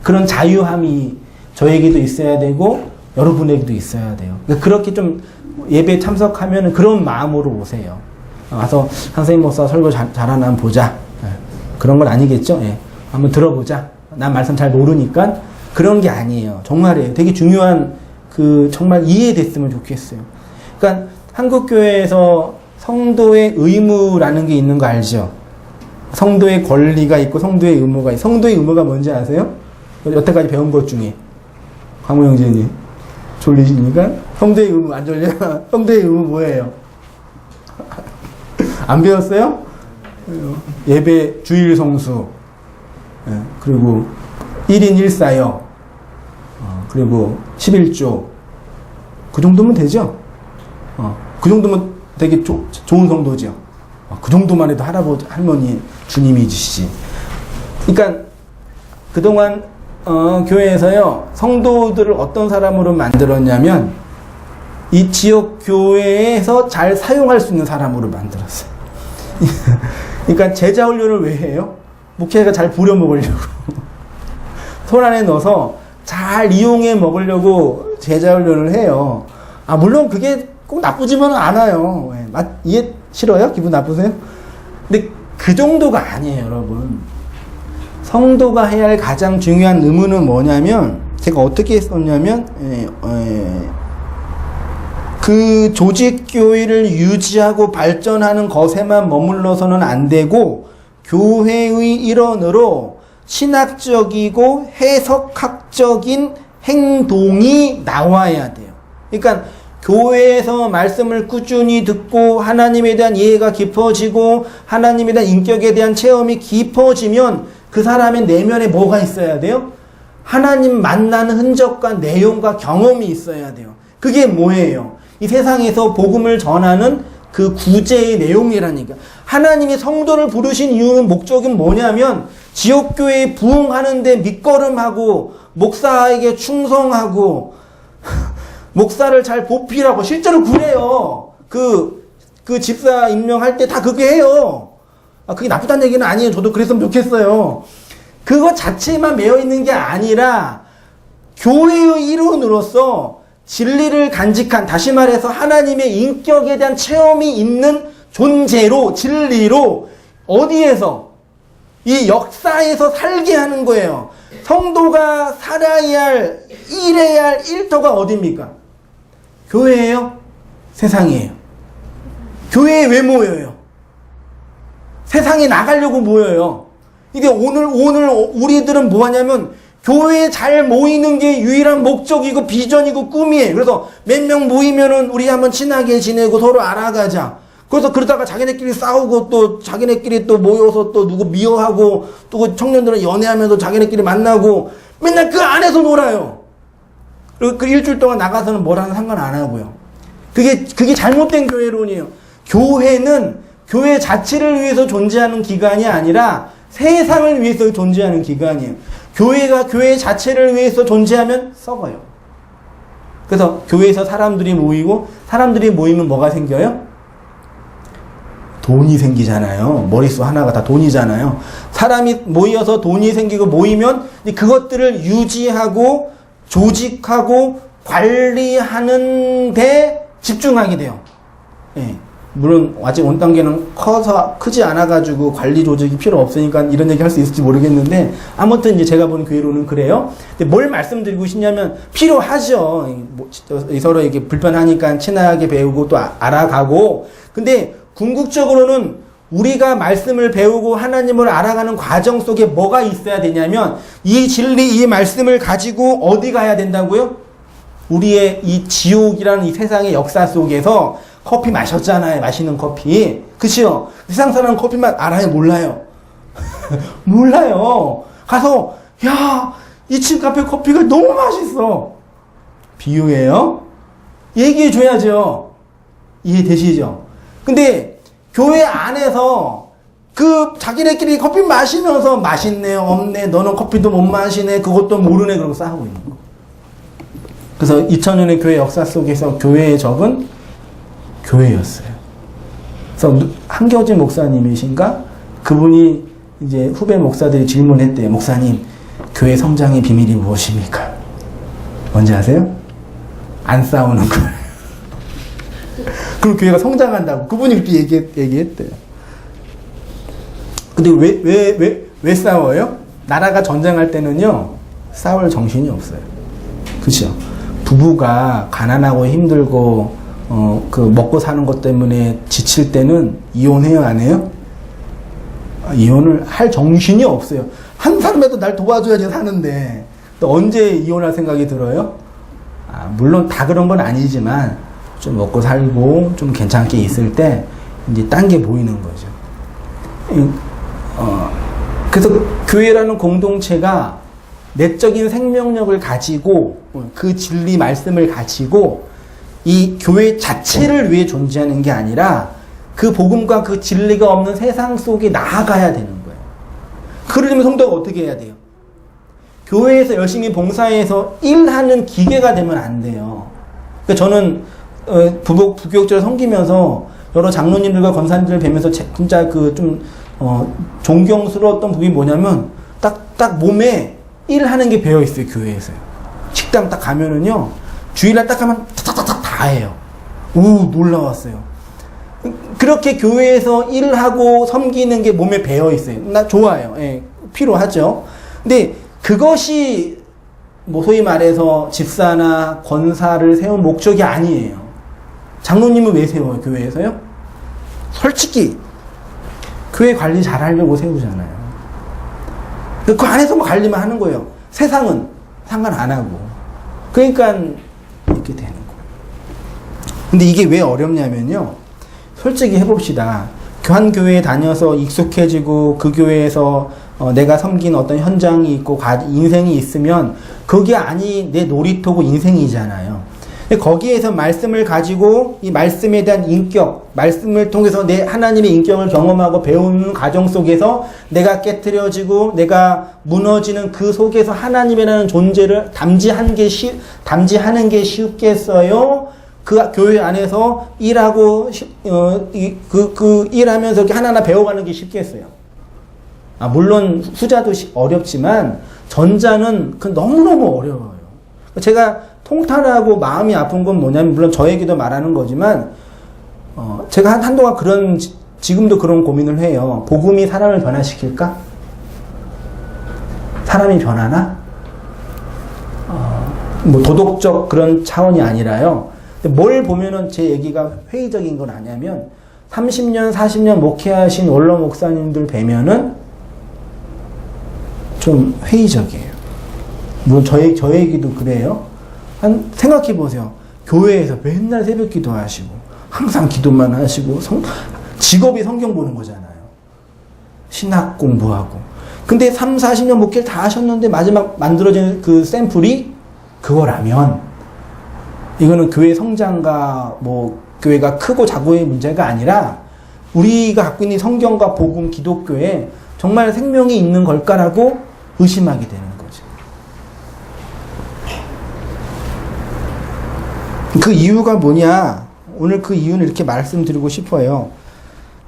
그런 자유함이 저에게도 있어야 되고 여러분에게도 있어야 돼요. 그렇게 좀 예배에 참석하면 그런 마음으로 오세요. 와서 선생님 목사 설교 잘하나 한번 보자. 그런 건 아니겠죠? 예. 한번 들어보자. 난 말씀 잘 모르니까. 그런 게 아니에요. 정말이에요. 되게 중요한 정말 이해됐으면 좋겠어요. 그러니까 한국교회에서 성도의 의무라는 게 있는 거 알죠? 성도의 권리가 있고 성도의 의무가 있고, 성도의 의무가 뭔지 아세요? 여태까지 배운 것 중에. 강우영재님 졸리시니까? 성도의 의무 안 졸려? 성도의 의무 뭐예요? 안 배웠어요? 예배 주일 성수, 그리고 1인 1사역, 그리고 11조. 그 정도면 되죠? 그 정도면 되게 좋은 성도죠? 그 정도만 해도 할아버지, 할머니 주님이시지. 그러니까 그동안 교회에서요, 성도들을 어떤 사람으로 만들었냐면 이 지역 교회에서 잘 사용할 수 있는 사람으로 만들었어요. 그러니까 제자 훈련을 왜 해요? 목회가 잘 부려먹으려고. 손 안에 넣어서 잘 이용해 먹으려고 제자 훈련을 해요. 물론 그게 꼭 나쁘지만은 않아요. 이해 싫어요? 기분 나쁘세요? 근데 그 정도가 아니에요, 여러분. 성도가 해야 할 가장 중요한 의무는 뭐냐면, 제가 어떻게 썼냐면, 그 조직교회를 유지하고 발전하는 것에만 머물러서는 안 되고, 교회의 일원으로 신학적이고 해석학적인 행동이 나와야 돼요. 그러니까 교회에서 말씀을 꾸준히 듣고 하나님에 대한 이해가 깊어지고 하나님에 대한 인격에 대한 체험이 깊어지면 그 사람의 내면에 뭐가 있어야 돼요? 하나님 만나는 흔적과 내용과 경험이 있어야 돼요. 그게 뭐예요? 이 세상에서 복음을 전하는 그 구제의 내용이라니까. 하나님이 성도를 부르신 이유는 목적은 뭐냐면 지역교회에 부흥하는데 밑거름하고 목사에게 충성하고 목사를 잘 보필하고 실제로 그래요. 그 집사 임명할 때 다 그게 해요. 그게 나쁘다는 얘기는 아니에요. 저도 그랬으면 좋겠어요. 그거 자체만 매여 있는 게 아니라 교회의 일원으로서 진리를 간직한, 다시 말해서 하나님의 인격에 대한 체험이 있는 존재로, 진리로 어디에서? 이 역사에서 살게 하는 거예요. 성도가 살아야 할, 일해야 할 일터가 어디입니까? 교회예요? 세상이에요? 교회에 왜 모여요? 세상에 나가려고 모여요. 이게 오늘 우리들은 뭐 하냐면 교회에 잘 모이는 게 유일한 목적이고 비전이고 꿈이에요. 그래서 몇 명 모이면은 우리 한번 친하게 지내고 서로 알아가자. 그래서 그러다가 자기네끼리 싸우고 또 자기네끼리 또 모여서 또 누구 미워하고 또 청년들은 연애하면서 자기네끼리 만나고 맨날 그 안에서 놀아요. 그리고 그 일주일 동안 나가서는 뭐라는 상관 안 하고요. 그게 잘못된 교회론이에요. 교회는 교회 자체를 위해서 존재하는 기관이 아니라 세상을 위해서 존재하는 기관이에요. 교회가 교회 자체를 위해서 존재하면 썩어요. 그래서 교회에서 사람들이 모이고 사람들이 모이면 뭐가 생겨요? 돈이 생기잖아요. 머릿속 하나가 다 돈이잖아요. 사람이 모여서 돈이 생기고 모이면 그것들을 유지하고 조직하고 관리하는 데 집중하게 돼요. 예. 물론 아직 원 단계는 크지 않아가지고 관리 조직이 필요 없으니까 이런 얘기 할 수 있을지 모르겠는데 아무튼 이제 제가 보는 교회로는 그래요. 근데 뭘 말씀드리고 싶냐면 필요하죠. 서로 이렇게 불편하니까 친하게 배우고 또 알아가고. 근데 궁극적으로는 우리가 말씀을 배우고 하나님을 알아가는 과정 속에 뭐가 있어야 되냐면 이 진리, 이 말씀을 가지고 어디 가야 된다고요? 우리의 이 지옥이라는 이 세상의 역사 속에서 커피 마셨잖아요. 맛있는 커피. 그치요? 세상 사람은 커피 맛 알아요? 몰라요? 몰라요. 가서, 야, 2층 카페 커피가 너무 맛있어. 비유예요? 얘기해줘야죠. 이해되시죠? 근데, 교회 안에서, 자기네끼리 커피 마시면서 맛있네, 없네, 너는 커피도 못 마시네, 그것도 모르네, 그러고 싸우고 있는 거. 그래서 2000년의 교회 역사 속에서 교회의 적은 교회였어요. 그래서 한겨진 목사님이신가? 그분이 이제 후배 목사들이 질문했대요. 목사님, 교회 성장의 비밀이 무엇입니까? 뭔지 아세요? 안 싸우는 거예요. 그럼 교회가 성장한다고. 그분이 그렇게 얘기했대요. 근데 왜 싸워요? 나라가 전쟁할 때는요, 싸울 정신이 없어요. 그쵸? 부부가 가난하고 힘들고 먹고 사는 것 때문에 지칠 때는 이혼해요, 안 해요? 이혼을 할 정신이 없어요. 한 사람이라도 날 도와줘야지 사는데, 또 언제 이혼할 생각이 들어요? 물론 다 그런 건 아니지만, 좀 먹고 살고, 좀 괜찮게 있을 때, 이제 딴 게 보이는 거죠. 그래서 교회라는 공동체가 내적인 생명력을 가지고, 그 진리 말씀을 가지고, 이 교회 자체를 위해 존재하는 게 아니라 그 복음과 그 진리가 없는 세상 속에 나아가야 되는 거예요. 그러려면 성도가 어떻게 해야 돼요? 교회에서 열심히 봉사해서 일하는 기계가 되면 안 돼요. 그러니까 저는 부교육자를 섬기면서 여러 장로님들과 권사님들을 뵈면서 진짜 존경스러웠던 부분이 뭐냐면 딱 몸에 일하는 게 배어 있어요. 교회에서요. 식당 딱 가면은요, 주일날 딱 가면 탁탁탁 다 해요. 오, 놀라웠어요. 그렇게 교회에서 일하고 섬기는 게 몸에 배어 있어요. 나 좋아요. 예, 필요하죠. 근데 그것이 소위 말해서 집사나 권사를 세운 목적이 아니에요. 장로님은 왜 세워요? 교회에서요? 솔직히 교회 관리 잘하려고 세우잖아요. 그 안에서 관리만 하는 거예요. 세상은 상관 안 하고. 그러니까 이렇게 되는 거예요. 근데 이게 왜 어렵냐면요. 솔직히 해봅시다. 교회에 다녀서 익숙해지고 그 교회에서 내가 섬긴 어떤 현장이 있고 인생이 있으면 그게 내 놀이터고 인생이잖아요. 거기에서 말씀을 가지고 이 말씀에 대한 인격, 말씀을 통해서 내 하나님의 인격을 경험하고 배우는 과정 속에서 내가 깨트려지고 내가 무너지는 그 속에서 하나님이라는 존재를 담지하는 게 쉽겠어요? 그 교회 안에서 일하고 일하면서 이렇게 하나하나 배워가는 게 쉽겠어요. 물론 후자도 어렵지만 전자는 너무너무 어려워요. 제가 통탄하고 마음이 아픈 건 뭐냐면, 물론 저에게도 말하는 거지만 제가 한동안 지금도 그런 고민을 해요. 복음이 사람을 변화시킬까? 사람이 변하나? 도덕적 그런 차원이 아니라요. 뭘 보면은 제 얘기가 회의적인 건 아냐면 30년, 40년 목회하신 원로 목사님들 뵈면은 좀 회의적이에요. 물론 저 얘기도 그래요. 생각해 보세요. 교회에서 맨날 새벽 기도하시고 항상 기도만 하시고 직업이 성경 보는 거잖아요. 신학 공부하고. 근데 3, 40년 목회를 다 하셨는데 마지막 만들어진 그 샘플이 그거라면 이거는 교회 성장과 교회가 크고 작고의 문제가 아니라 우리가 갖고 있는 성경과 복음 기독교에 정말 생명이 있는 걸까라고 의심하게 되는 거죠. 그 이유가 뭐냐? 오늘 그 이유는 이렇게 말씀드리고 싶어요.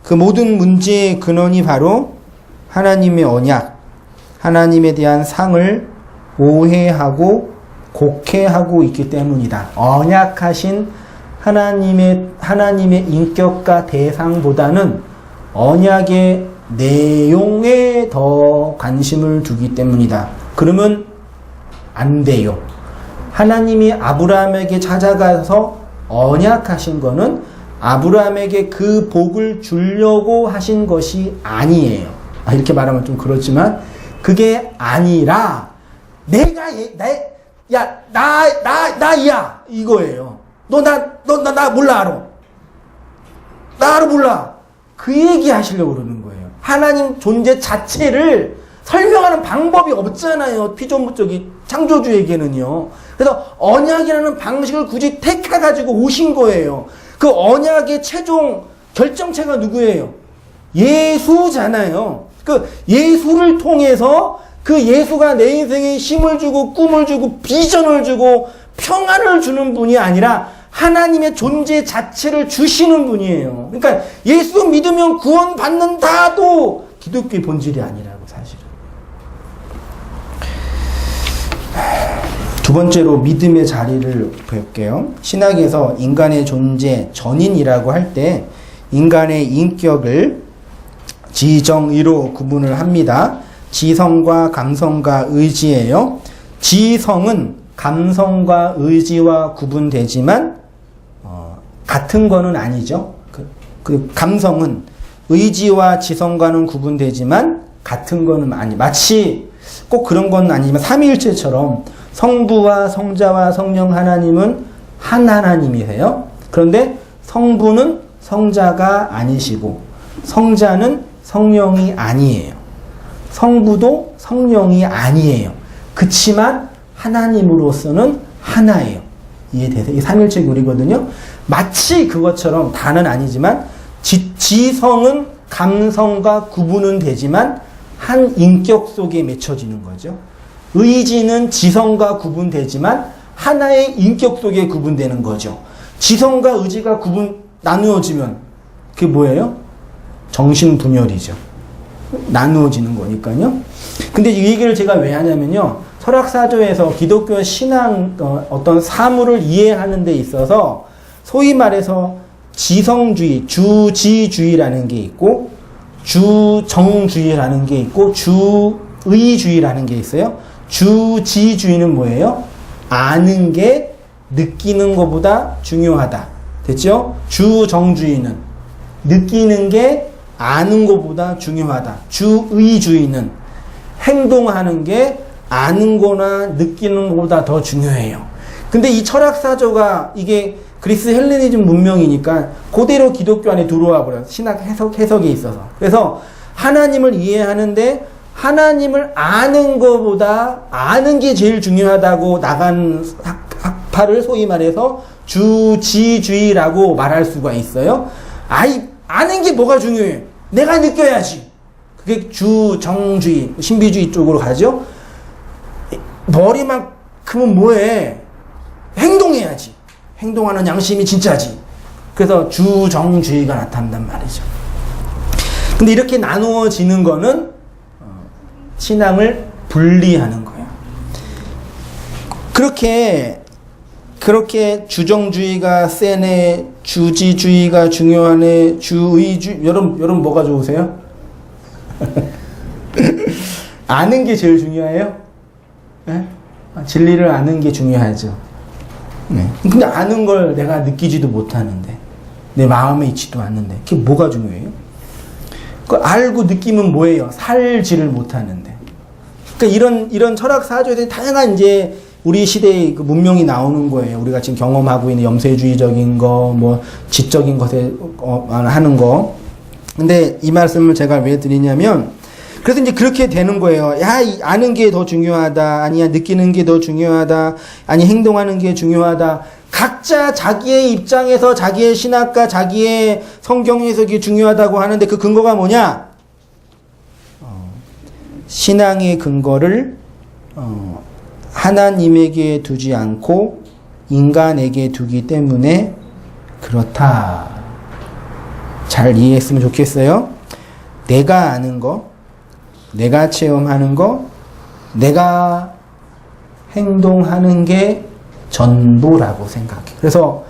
그 모든 문제의 근원이 바로 하나님의 언약, 하나님에 대한 상을 오해하고 곡해하고 있기 때문이다. 언약하신 하나님의 인격과 대상보다는 언약의 내용에 더 관심을 두기 때문이다. 그러면 안 돼요. 하나님이 아브라함에게 찾아가서 언약하신 거는 아브라함에게 그 복을 주려고 하신 것이 아니에요. 이렇게 말하면 좀 그게 아니라 나야 이거예요. 나 몰라 나를 몰라. 그 얘기 하시려고 그러는 거예요. 하나님 존재 자체를 설명하는 방법이 없잖아요. 피조물적인 창조주에게는요. 그래서 언약이라는 방식을 굳이 택해가지고 오신 거예요. 그 언약의 최종 결정체가 누구예요? 예수잖아요. 그 예수를 통해서 그 예수가 내 인생에 힘을 주고 꿈을 주고 비전을 주고 평안을 주는 분이 아니라 하나님의 존재 자체를 주시는 분이에요. 그러니까 예수 믿으면 구원받는다도 기독교의 본질이 아니라고 사실은. 두 번째로 믿음의 자리를 볼게요. 신학에서 인간의 존재, 전인이라고 할 때 인간의 인격을 지정의로 구분을 합니다. 지성과 감성과 의지예요. 지성은 감성과 의지와 구분되지만 같은 거는 아니죠. 그 감성은 의지와 지성과는 구분되지만 같은 거는 마치 꼭 그런 건 아니지만 삼위일체처럼 성부와 성자와 성령 하나님은 한 하나님이세요. 그런데 성부는 성자가 아니시고 성자는 성령이 아니에요. 성부도 성령이 아니에요. 그치만 하나님으로서는 하나예요. 이해되세요? 이 삼일체 교리거든요. 마치 그것처럼 다는 아니지만 지성은 감성과 구분은 되지만 한 인격 속에 맺혀지는 거죠. 의지는 지성과 구분되지만 하나의 인격 속에 구분되는 거죠. 지성과 의지가 나누어지면 그게 뭐예요? 정신분열이죠. 나누어지는 거니까요. 근데 이 얘기를 제가 왜 하냐면요. 철학사조에서 기독교 신앙 어떤 사물을 이해하는 데 있어서 소위 말해서 지성주의, 주지주의라는 게 있고 주정주의라는 게 있고 주의주의라는 게 있어요. 주지주의는 뭐예요? 아는 게 느끼는 것보다 중요하다. 됐죠? 주정주의는 느끼는 게 아는 것보다 중요하다. 주의주의는 행동하는 게 아는 거나 느끼는 것보다 더 중요해요. 근데 이 철학사조가 이게 그리스 헬레니즘 문명이니까 그대로 기독교 안에 들어와 버려요. 신학 해석에 있어서. 그래서 하나님을 이해하는데 하나님을 아는 것보다 아는 게 제일 중요하다고 나간 학파를 소위 말해서 주지주의라고 말할 수가 있어요. 아는 게 뭐가 중요해? 내가 느껴야지. 그게 주정주의, 신비주의 쪽으로 가죠. 머리만큼은 뭐해? 행동해야지. 행동하는 양심이 진짜지. 그래서 주정주의가 나타난단 말이죠. 근데 이렇게 나누어지는 거는 신앙을 분리하는 거예요. 그렇게 주정주의가 세네, 주지주의가 중요하네, 주의주의, 여러분 뭐가 좋으세요? 아는 게 제일 중요해요? 네? 진리를 아는 게 중요하죠. 네. 근데 아는 걸 내가 느끼지도 못하는데, 내 마음에 있지도 않는데, 그게 뭐가 중요해요? 그 알고 느끼면 뭐예요? 살지를 못하는데. 그러니까 이런 철학 사조에 다양한 이제 우리 시대의 그 문명이 나오는 거예요. 우리가 지금 경험하고 있는 염세주의적인 거, 뭐 지적인 것에 하는 거. 근데 이 말씀을 제가 왜 드리냐면, 그래서 이제 그렇게 되는 거예요. 야, 아는 게 더 중요하다. 아니야, 느끼는 게 더 중요하다. 아니, 행동하는 게 중요하다. 각자 자기의 입장에서 자기의 신학과 자기의 성경 해석이 중요하다고 하는데 그 근거가 뭐냐? 신앙의 근거를 하나님에게 두지 않고 인간에게 두기 때문에 그렇다. 잘 이해했으면 좋겠어요. 내가 아는 거, 내가 체험하는 거, 내가 행동하는 게 전부라고 생각해. 그래서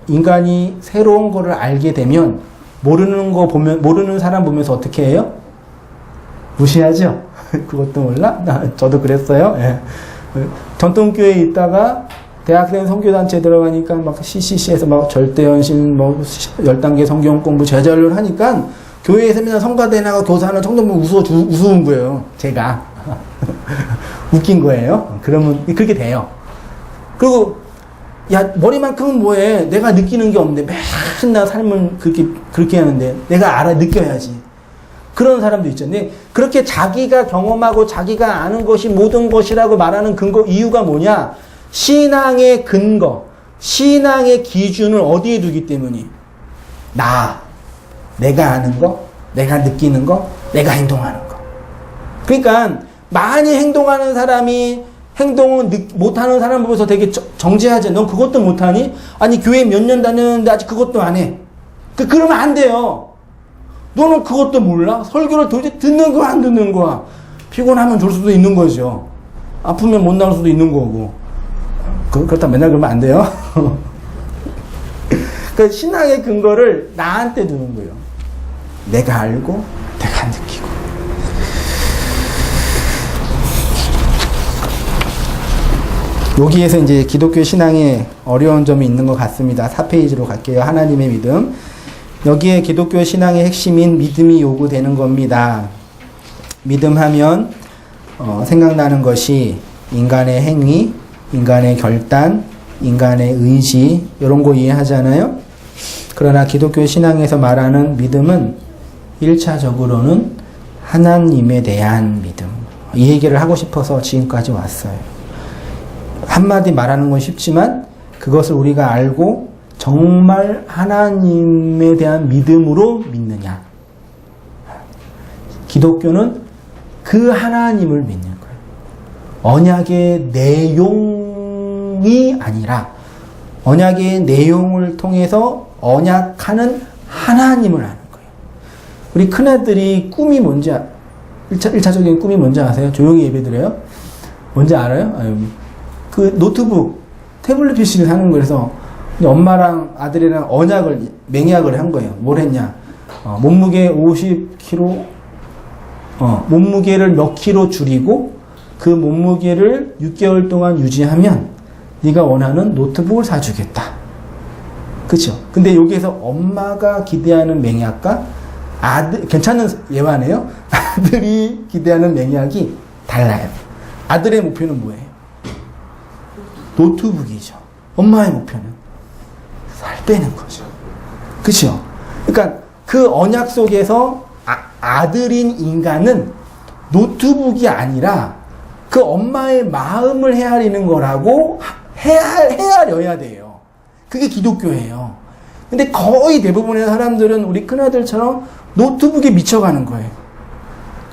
인간이 새로운 거를 알게 되면 모르는 사람 보면서 어떻게 해요? 무시하죠? 그것도 몰라? 저도 그랬어요. 예. 전통교회에 있다가 대학생 선교단체 들어가니까 막 CCC에서 막 절대연신, 뭐 10단계 성경 공부 제자를 하니까 교회에서 맨날 성가대 나가 교사하는 청년분 우스운 거예요. 제가. 웃긴 거예요. 그러면 그렇게 돼요. 그리고 야, 머리만큼은 뭐해? 내가 느끼는 게 없는데 맨날 삶을 그렇게 하는데 내가 느껴야지. 그런 사람도 있죠. 근데 그렇게 자기가 경험하고 자기가 아는 것이 모든 것이라고 말하는 이유가 뭐냐? 신앙의 근거, 신앙의 기준을 어디에 두기 때문이? 내가 아는 거, 내가 느끼는 거, 내가 행동하는 거. 그러니까 많이 행동하는 사람이 행동을 못하는 사람 보면서 되게 정죄하지. 넌 그것도 못하니? 아니 교회 몇 년 다녔는데 아직 그것도 안 해. 그러면 안 돼요. 너는 그것도 몰라? 설교를 도대체 듣는 거야, 안 듣는 거야? 피곤하면 졸 수도 있는 거죠. 아프면 못 나올 수도 있는 거고. 그렇다 맨날 그러면 안 돼요. 그 신앙의 근거를 나한테 두는 거예요. 내가 알고, 내가 느끼고. 여기에서 이제 기독교 신앙에 어려운 점이 있는 것 같습니다. 4페이지로 갈게요. 하나님의 믿음. 여기에 기독교 신앙의 핵심인 믿음이 요구되는 겁니다. 믿음하면 생각나는 것이 인간의 행위, 인간의 결단, 인간의 의지 이런 거 이해하잖아요. 그러나 기독교 신앙에서 말하는 믿음은 1차적으로는 하나님에 대한 믿음. 이 얘기를 하고 싶어서 지금까지 왔어요. 한마디 말하는 건 쉽지만 그것을 우리가 알고 정말 하나님에 대한 믿음으로 믿느냐. 기독교는 그 하나님을 믿는 거예요. 언약의 내용이 아니라 언약의 내용을 통해서 언약하는 하나님을 아는 거예요. 우리 큰아들이 꿈이 뭔지 1차적인 꿈이 뭔지 아세요? 조용히 예배드려요? 뭔지 알아요? 그 노트북, 태블릿 PC를 사는 거예요. 그래서 엄마랑 아들이랑 맹약을 한 거예요. 뭘 했냐? 몸무게 50kg, 몸무게를 몇 킬로 줄이고 그 몸무게를 6개월 동안 유지하면 네가 원하는 노트북을 사주겠다. 그렇죠? 근데 여기에서 엄마가 기대하는 맹약과 괜찮은 예화네요. 아들이 기대하는 맹약이 달라요. 아들의 목표는 뭐예요? 노트북이죠. 엄마의 목표는 살 빼는 거죠. 그렇죠? 그러니까 그 언약 속에서 아들인 인간은 노트북이 아니라 그 엄마의 마음을 헤아리는 거라고 헤아려야 돼요. 그게 기독교예요. 근데 거의 대부분의 사람들은 우리 큰아들처럼 노트북에 미쳐가는 거예요.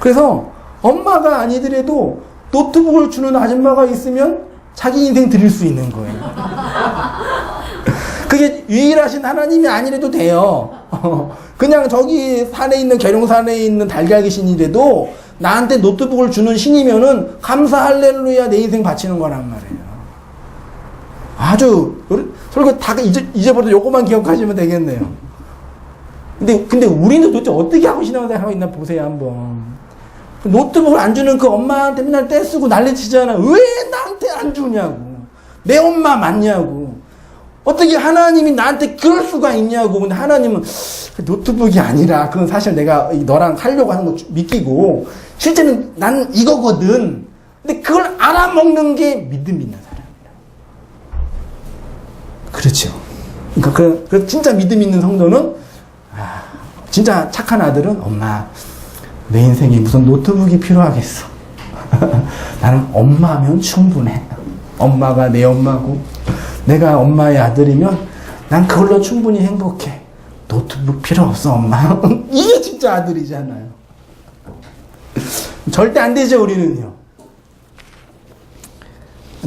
그래서 엄마가 아니더라도 노트북을 주는 아줌마가 있으면 자기 인생 드릴 수 있는 거예요. 그게 유일하신 하나님이 아니래도 돼요. 그냥 저기 산에 있는 계룡산에 있는 달걀 귀신이라도 나한테 노트북을 주는 신이면은 감사 할렐루야 내 인생 바치는 거란 말이에요. 아주 설교 다 이제부터 요거만 기억하시면 되겠네요. 근데 우리는 도대체 어떻게 하고 신앙생활 하고 있나 보세요 한번. 노트북을 안 주는 그 엄마한테 맨날 떼쓰고 난리치잖아. 왜 나한테 안 주냐고. 내 엄마 맞냐고. 어떻게 하나님이 나한테 그럴 수가 있냐고. 근데 하나님은 노트북이 아니라 그건 사실 내가 너랑 하려고 하는 거 믿기고 실제는 난 이거거든. 근데 그걸 알아먹는 게 믿음 있는 사람이야. 그렇죠. 그러니까 그 진짜 믿음 있는 성도는 진짜 착한 아들은 엄마 내 인생에 무슨 노트북이 필요하겠어. 나는 엄마면 충분해. 엄마가 내 엄마고 내가 엄마의 아들이면 난 그걸로 충분히 행복해. 노트북 필요 없어 엄마. 이게 진짜 아들이잖아요. 절대 안 되죠 우리는요.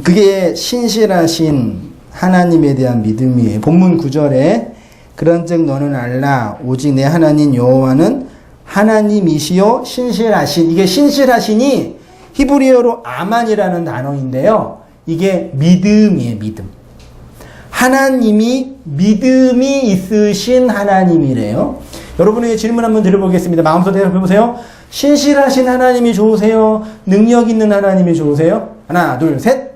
그게 신실하신 하나님에 대한 믿음이에요. 본문 9절에 그런즉 너는 알라 오직 내 하나님 여호와는 하나님이시요 신실하신. 이게 신실하신이 히브리어로 아만이라는 단어인데요. 이게 믿음이에요. 믿음. 하나님이 믿음이 있으신 하나님이래요. 여러분에게 질문 한번 드려보겠습니다. 마음속에 대답해보세요. 신실하신 하나님이 좋으세요? 능력 있는 하나님이 좋으세요? 하나 둘 셋.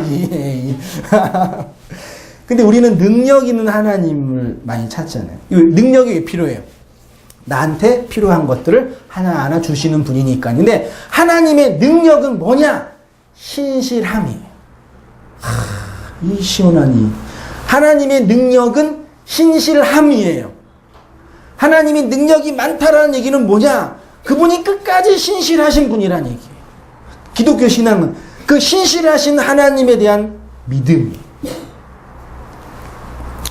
예. 근데 우리는 능력 있는 하나님을 많이 찾잖아요. 능력이 왜 필요해요? 나한테 필요한 것들을 하나하나 주시는 분이니까. 근데 하나님의 능력은 뭐냐? 신실함이에요. 이 시원하니. 하나님의 능력은 신실함이에요. 하나님이 능력이 많다라는 얘기는 뭐냐? 그분이 끝까지 신실하신 분이라는 얘기예요. 기독교 신앙은 그 신실하신 하나님에 대한 믿음이에요.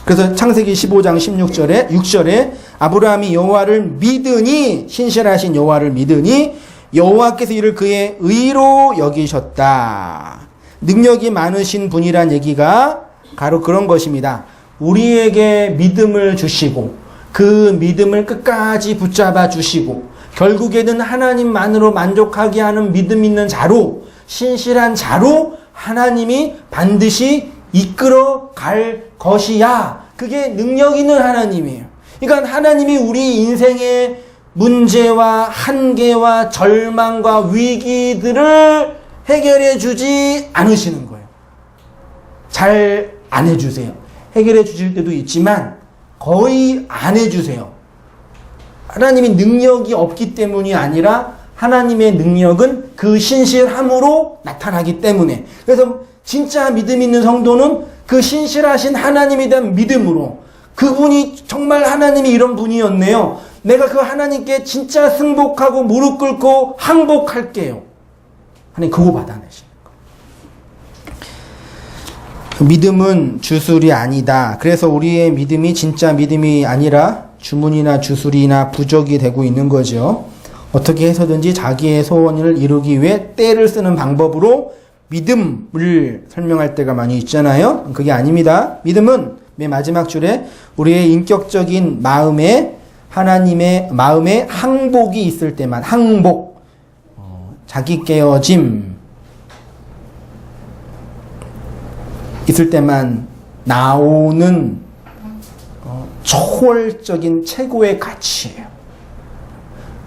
그래서 창세기 15장 6절에 아브라함이 여호와를 믿으니 신실하신 여호와를 믿으니 여호와께서 이를 그의 의로 여기셨다. 능력이 많으신 분이란 얘기가 바로 그런 것입니다. 우리에게 믿음을 주시고 그 믿음을 끝까지 붙잡아 주시고 결국에는 하나님만으로 만족하게 하는 믿음 있는 자로 신실한 자로 하나님이 반드시 이끌어 갈 것이야. 그게 능력 있는 하나님이에요. 그러니까 하나님이 우리 인생의 문제와 한계와 절망과 위기들을 해결해 주지 않으시는 거예요. 잘 안 해주세요. 해결해 주실 때도 있지만 거의 안 해주세요. 하나님이 능력이 없기 때문이 아니라 하나님의 능력은 그 신실함으로 나타나기 때문에. 그래서 진짜 믿음 있는 성도는 그 신실하신 하나님에 대한 믿음으로 그분이 정말 하나님이 이런 분이었네요. 내가 그 하나님께 진짜 승복하고 무릎 꿇고 항복할게요. 하나님 그거 받아내시는 거예요. 믿음은 주술이 아니다. 그래서 우리의 믿음이 진짜 믿음이 아니라 주문이나 주술이나 부적이 되고 있는 거죠. 어떻게 해서든지 자기의 소원을 이루기 위해 떼를 쓰는 방법으로 믿음을 설명할 때가 많이 있잖아요. 그게 아닙니다. 믿음은 맨 마지막 줄에 우리의 인격적인 마음에 하나님의 마음에 항복이 있을 때만, 항복, 자기 깨어짐 있을 때만 나오는 초월적인 최고의 가치예요.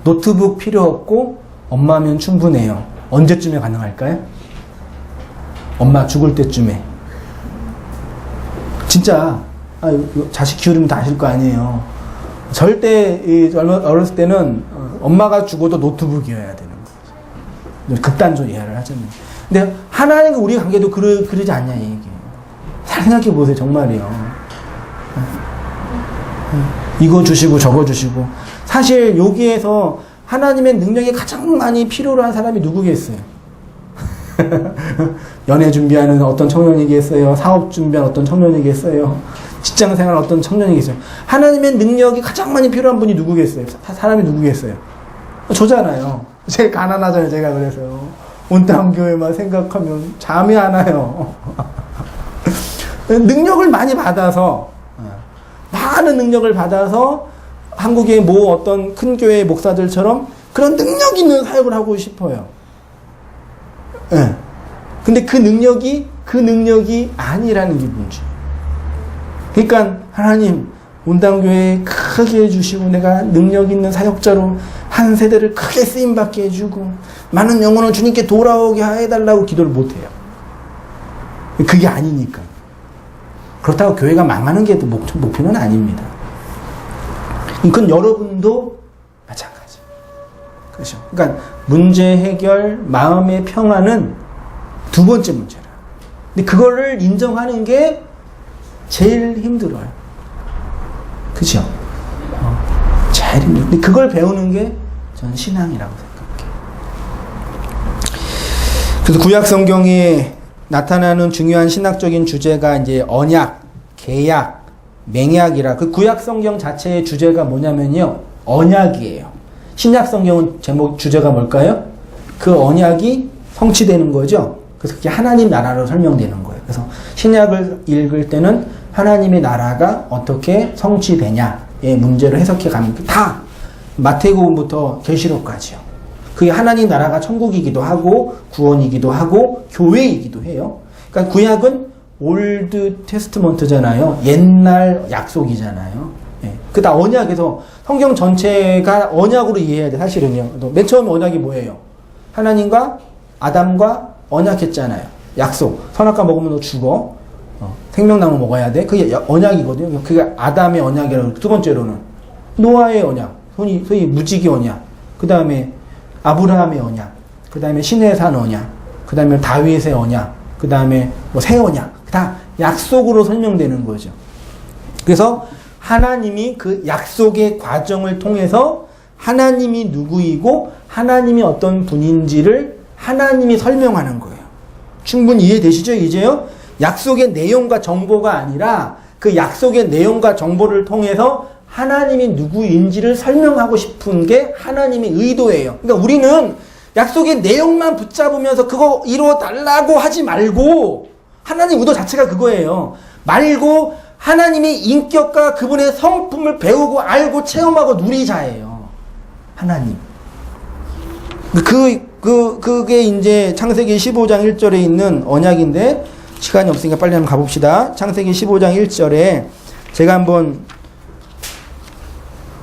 노트북 필요 없고 엄마면 충분해요. 언제쯤에 가능할까요? 엄마 죽을 때쯤에. 진짜 자식 키우려면 다 아실 거 아니에요. 절대 어렸을 때는 엄마가 죽어도 노트북이어야 되는 거죠. 극단적으로 이해를 하자면. 근데 하나님과 우리 관계도 그러지 않냐 이 얘기예요. 생각해 보세요. 정말이요. 이거 주시고 저거 주시고. 사실 여기에서 하나님의 능력이 가장 많이 필요로 한 사람이 누구겠어요? 연애 준비하는 어떤 청년이겠어요? 사업 준비하는 어떤 청년이겠어요? 직장 생활 어떤 청년이겠어요? 하나님의 능력이 가장 많이 필요한 분이 누구겠어요? 사람이 누구겠어요? 저잖아요. 제일 가난하잖아요. 제가 그래서요. 온땅 교회만 생각하면 잠이 안 와요. 능력을 많이 받아서, 많은 능력을 받아서 한국의 뭐 어떤 큰 교회 목사들처럼 그런 능력 있는 사역을 하고 싶어요. 예. 근데 그 능력이 아니라는 게 문제예요. 그러니까 하나님 온당교회 크게 해주시고 내가 능력 있는 사역자로 한 세대를 크게 쓰임받게 해주고 많은 영혼을 주님께 돌아오게 해달라고 기도를 못해요. 그게 아니니까. 그렇다고 교회가 망하는 게 목표는 아닙니다. 그건 여러분도 마찬가지. 그렇죠. 그러니까 문제 해결, 마음의 평안은 두 번째 문제라. 근데 그거를 인정하는 게 제일 힘들어요. 그죠? 제일 힘들어요. 근데 그걸 배우는 게 저는 신앙이라고 생각해요. 그래서 구약 성경에 나타나는 중요한 신학적인 주제가 이제 언약, 계약, 맹약이라. 그 구약 성경 자체의 주제가 뭐냐면요. 언약이에요. 신약 성경은 주제가 뭘까요? 그 언약이 성취되는 거죠. 그래서 그게 하나님 나라로 설명되는 거예요. 그래서 신약을 읽을 때는 하나님의 나라가 어떻게 성취되냐의 문제를 해석해 가는 게 다 마태복음부터 계시록까지요. 그게 하나님 나라가 천국이기도 하고 구원이기도 하고 교회이기도 해요. 그러니까 구약은 올드 테스트먼트잖아요. 옛날 약속이잖아요. 예. 그다 언약에서 성경 전체가 언약으로 이해해야 돼. 사실은요. 맨 처음 언약이 뭐예요? 하나님과 아담과 언약했잖아요. 약속. 선악과 먹으면 너 죽어. 생명나무 먹어야 돼. 그게 언약이거든요. 그게 아담의 언약이라고. 두 번째로는 노아의 언약. 소위 무지개 언약. 그 다음에 아브라함의 언약. 그 다음에 신의 산 언약. 그 다음에 다윗의 언약. 그 다음에 뭐 새 언약. 다 약속으로 설명되는 거죠. 그래서 하나님이 그 약속의 과정을 통해서 하나님이 누구이고 하나님이 어떤 분인지를 하나님이 설명하는 거예요. 충분히 이해되시죠? 이제요? 약속의 내용과 정보가 아니라 그 약속의 내용과 정보를 통해서 하나님이 누구인지를 설명하고 싶은 게 하나님의 의도예요. 그러니까 우리는 약속의 내용만 붙잡으면서 그거 이루어달라고 하지 말고 하나님 의도 자체가 그거예요. 말고 하나님의 인격과 그분의 성품을 배우고 알고 체험하고 누리자예요. 하나님. 그게 이제 창세기 15장 1절에 있는 언약인데 시간이 없으니까 빨리 한번 가봅시다. 창세기 15장 1절에 제가 한번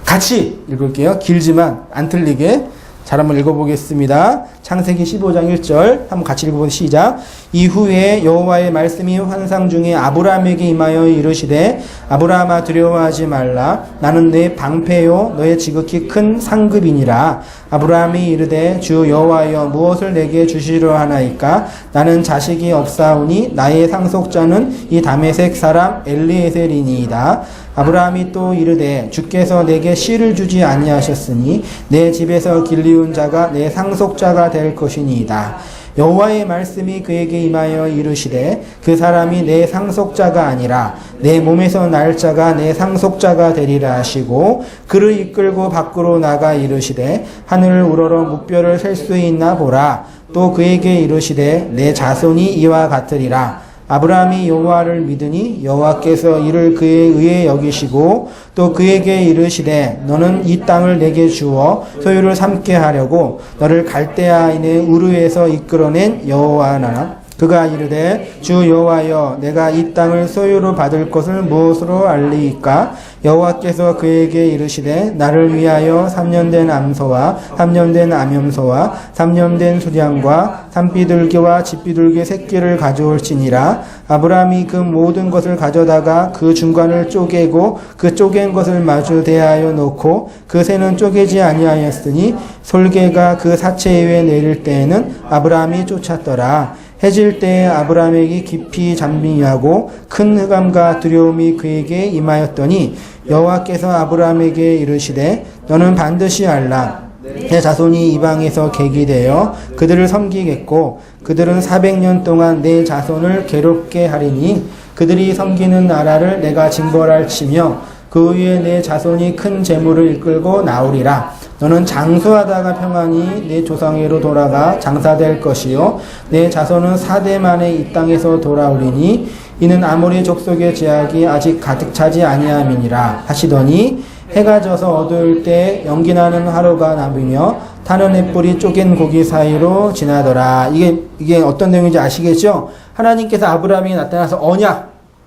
같이 읽을게요. 길지만 안 틀리게. 잘 한번 읽어보겠습니다. 창세기 15장 1절 한번 같이 읽어보세요. 시작. 이후에 여호와의 말씀이 환상 중에 아브라함에게 임하여 이르시되 아브라함아 두려워하지 말라. 나는 내 방패요 너의 지극히 큰 상급이니라. 아브라함이 이르되 주 여호와여 무엇을 내게 주시려 하나이까. 나는 자식이 없사오니 나의 상속자는 이 다메섹 사람 엘리에셀이니이다. 아브라함이 또 이르되 주께서 내게 씨를 주지 아니하셨으니 내 집에서 길리운 자가 내 상속자가 될 것이니이다. 여호와의 말씀이 그에게 임하여 이르시되 그 사람이 내 상속자가 아니라 내 몸에서 날 자가 내 상속자가 되리라 하시고 그를 이끌고 밖으로 나가 이르시되 하늘을 우러러 무뼈를 셀 수 있나 보라. 또 그에게 이르시되 내 자손이 이와 같으리라. 아브라함이 여호와를 믿으니 여호와께서 이를 그에 의해 여기시고 또 그에게 이르시되 너는 이 땅을 내게 주어 소유를 삼게 하려고 너를 갈대아인의 우르에서 이끌어낸 여호와나. 그가 이르되 주 여호와여 내가 이 땅을 소유로 받을 것을 무엇으로 알리이까? 여호와께서 그에게 이르시되 나를 위하여 3년 된 암소와 3년 된 암염소와 3년 된 수량과 산비둘기와 집비둘기 새끼를 가져올지니라. 아브라함이 그 모든 것을 가져다가 그 중간을 쪼개고 그 쪼갠 것을 마주 대하여 놓고 그 새는 쪼개지 아니하였으니 솔개가 그 사체 위에 내릴 때에는 아브라함이 쫓았더라. 해질 때에 아브라함에게 깊이 잠비하고 큰 흑암과 두려움이 그에게 임하였더니 여호와께서 아브라함에게 이르시되 너는 반드시 알라. 내 자손이 이방에서 객이 되어 그들을 섬기겠고 그들은 400년 동안 내 자손을 괴롭게 하리니 그들이 섬기는 나라를 내가 징벌할지며 그 위에 내 자손이 큰 재물을 이끌고 나오리라. 너는 장수하다가 평안히 내 조상에로 돌아가 장사될 것이요 내 자손은 4대 만에 이 땅에서 돌아오리니 이는 아모리 족속의 제약이 아직 가득 차지 아니함이니라 하시더니 해가 져서 어두울 때 연기나는 하루가 남으며 타는 햇불이 쪼갠 고기 사이로 지나더라. 이게 어떤 내용인지 아시겠죠? 하나님께서 아브라함에게 나타나서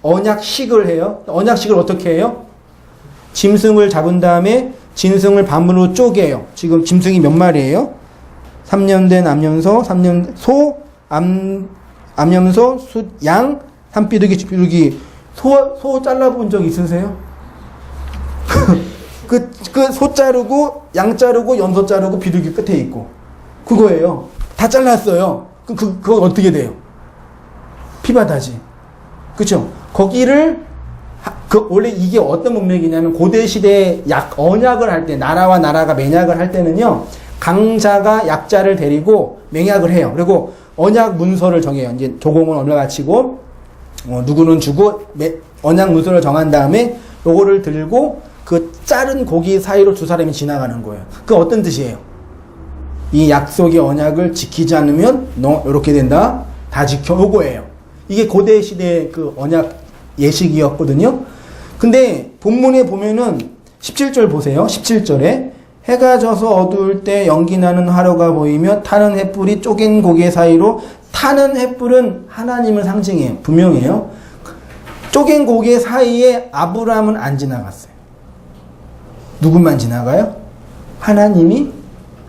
언약식을 해요. 언약식을 어떻게 해요? 짐승을 잡은 다음에 짐승을 반으로 쪼개요. 지금 짐승이 몇 마리예요? 3년 된 암염소, 3년 암염소, 양, 산비둘기, 집비둘기. 소 잘라본 적 있으세요? 그 소 자르고 양 자르고 염소 자르고 비둘기 끝에 있고 그거예요. 다 잘랐어요. 그거 어떻게 돼요? 피바다지. 그렇죠? 거기를 원래 이게 어떤 문맥이냐면 고대 시대에 언약을 할 때 나라와 나라가 맹약을 할 때는요 강자가 약자를 데리고 맹약을 해요. 그리고 언약 문서를 정해요. 이제 조공은 얼마 바치고 누구는 주고 언약 문서를 정한 다음에 요거를 들고 그 자른 고기 사이로 두 사람이 지나가는 거예요. 그 어떤 뜻이에요? 이 약속의 언약을 지키지 않으면 너 이렇게 된다. 다 지켜. 요거예요. 이게 고대 시대의 그 언약 예식이었거든요. 근데 본문에 보면은 17절 보세요. 17절에 해가 져서 어두울 때 연기나는 하루가 보이며 타는 햇불이 쪼갠 고개 사이로 타는 햇불은 하나님을 상징해요. 분명해요. 쪼갠 고개 사이에 아브라함은 안 지나갔어요. 누구만 지나가요? 하나님이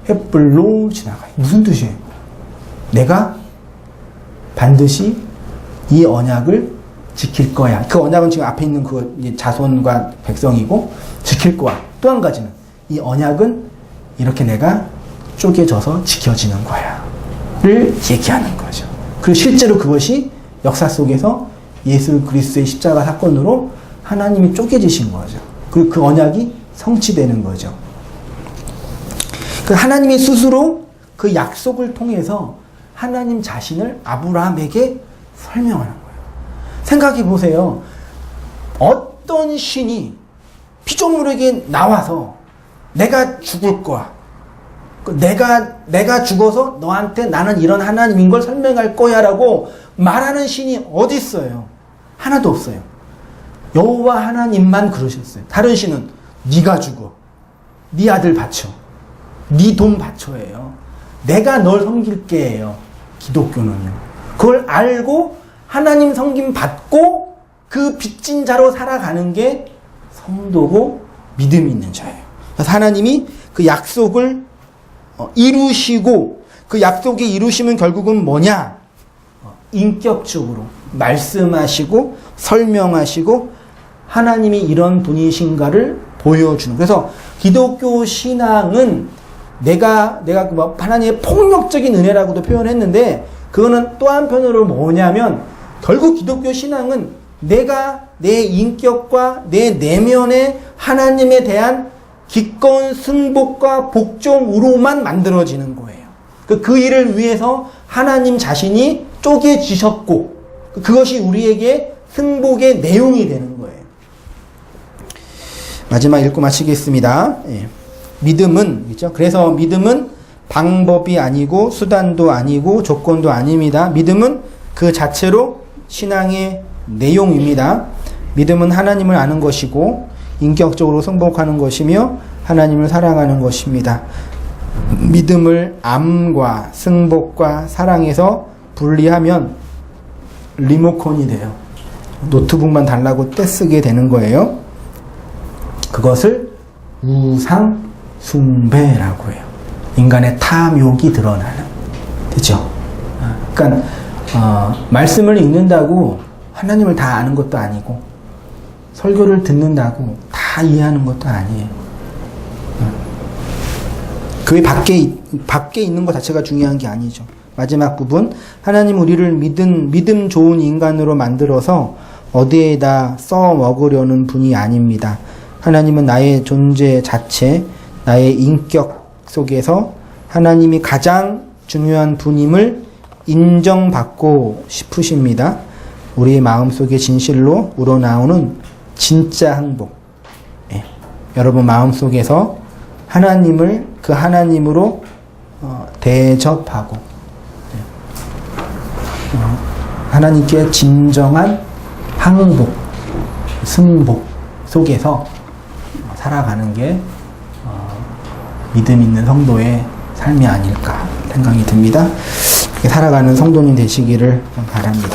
햇불로 지나가요. 무슨 뜻이에요? 내가 반드시 이 언약을 지킬 거야. 그 언약은 지금 앞에 있는 그 자손과 백성이고 지킬 거야. 또 한 가지는 이 언약은 이렇게 내가 쪼개져서 지켜지는 거야. 를 얘기하는 거죠. 그리고 실제로 그것이 역사 속에서 예수 그리스도의 십자가 사건으로 하나님이 쪼개지신 거죠. 그리고 그 언약이 성취되는 거죠. 그 하나님이 스스로 그 약속을 통해서 하나님 자신을 아브라함에게 설명하는 거예요. 생각해 보세요. 어떤 신이 피조물에게 나와서 내가 죽을 거야. 내가 죽어서 너한테 나는 이런 하나님인 걸 설명할 거야 라고 말하는 신이 어디 있어요? 하나도 없어요. 여호와 하나님만 그러셨어요. 다른 신은 네가 죽어. 네 아들 바쳐. 네 돈 바쳐예요. 내가 널 섬길게 해요. 기독교는요. 그걸 알고 하나님 섬김 받고 그 빚진 자로 살아가는 게 성도고 믿음이 있는 자예요. 그래서 하나님이 그 약속을 이루시고 그 약속의 이루심은 결국은 뭐냐? 인격적으로 말씀하시고 설명하시고 하나님이 이런 분이신가를 보여주는. 그래서 기독교 신앙은 내가 하나님의 폭력적인 은혜라고도 표현했는데 그거는 또 한편으로 뭐냐면 결국 기독교 신앙은 내가 내 인격과 내 내면의 하나님에 대한 기꺼운 승복과 복종으로만 만들어지는 거예요. 그 일을 위해서 하나님 자신이 쪼개지셨고 그것이 우리에게 승복의 내용이 되는 거예요. 마지막 읽고 마치겠습니다. 믿음은, 그렇죠? 그래서 믿음은 방법이 아니고 수단도 아니고 조건도 아닙니다. 믿음은 그 자체로 신앙의 내용입니다. 믿음은 하나님을 아는 것이고 인격적으로 승복하는 것이며 하나님을 사랑하는 것입니다. 믿음을 암과 승복과 사랑에서 분리하면 리모컨이 돼요. 노트북만 달라고 떼쓰게 되는 거예요. 그것을 우상 숭배라고 해요. 인간의 탐욕이 드러나는. 그죠? 그러니까 말씀을 읽는다고 하나님을 다 아는 것도 아니고 설교를 듣는다고 다 이해하는 것도 아니에요. 그 밖에 있는 것 자체가 중요한 게 아니죠. 마지막 부분, 하나님 우리를 믿음 좋은 인간으로 만들어서 어디에다 써먹으려는 분이 아닙니다. 하나님은 나의 존재 자체, 나의 인격 속에서 하나님이 가장 중요한 분임을 인정받고 싶으십니다. 우리의 마음속에 진실로 우러나오는 진짜 행복. 예. 여러분 마음속에서 하나님을 그 하나님으로 대접하고 하나님께 진정한 항복, 승복 속에서 살아가는 게 믿음 있는 성도의 삶이 아닐까 생각이 듭니다. 살아가는 성도님 되시기를 바랍니다.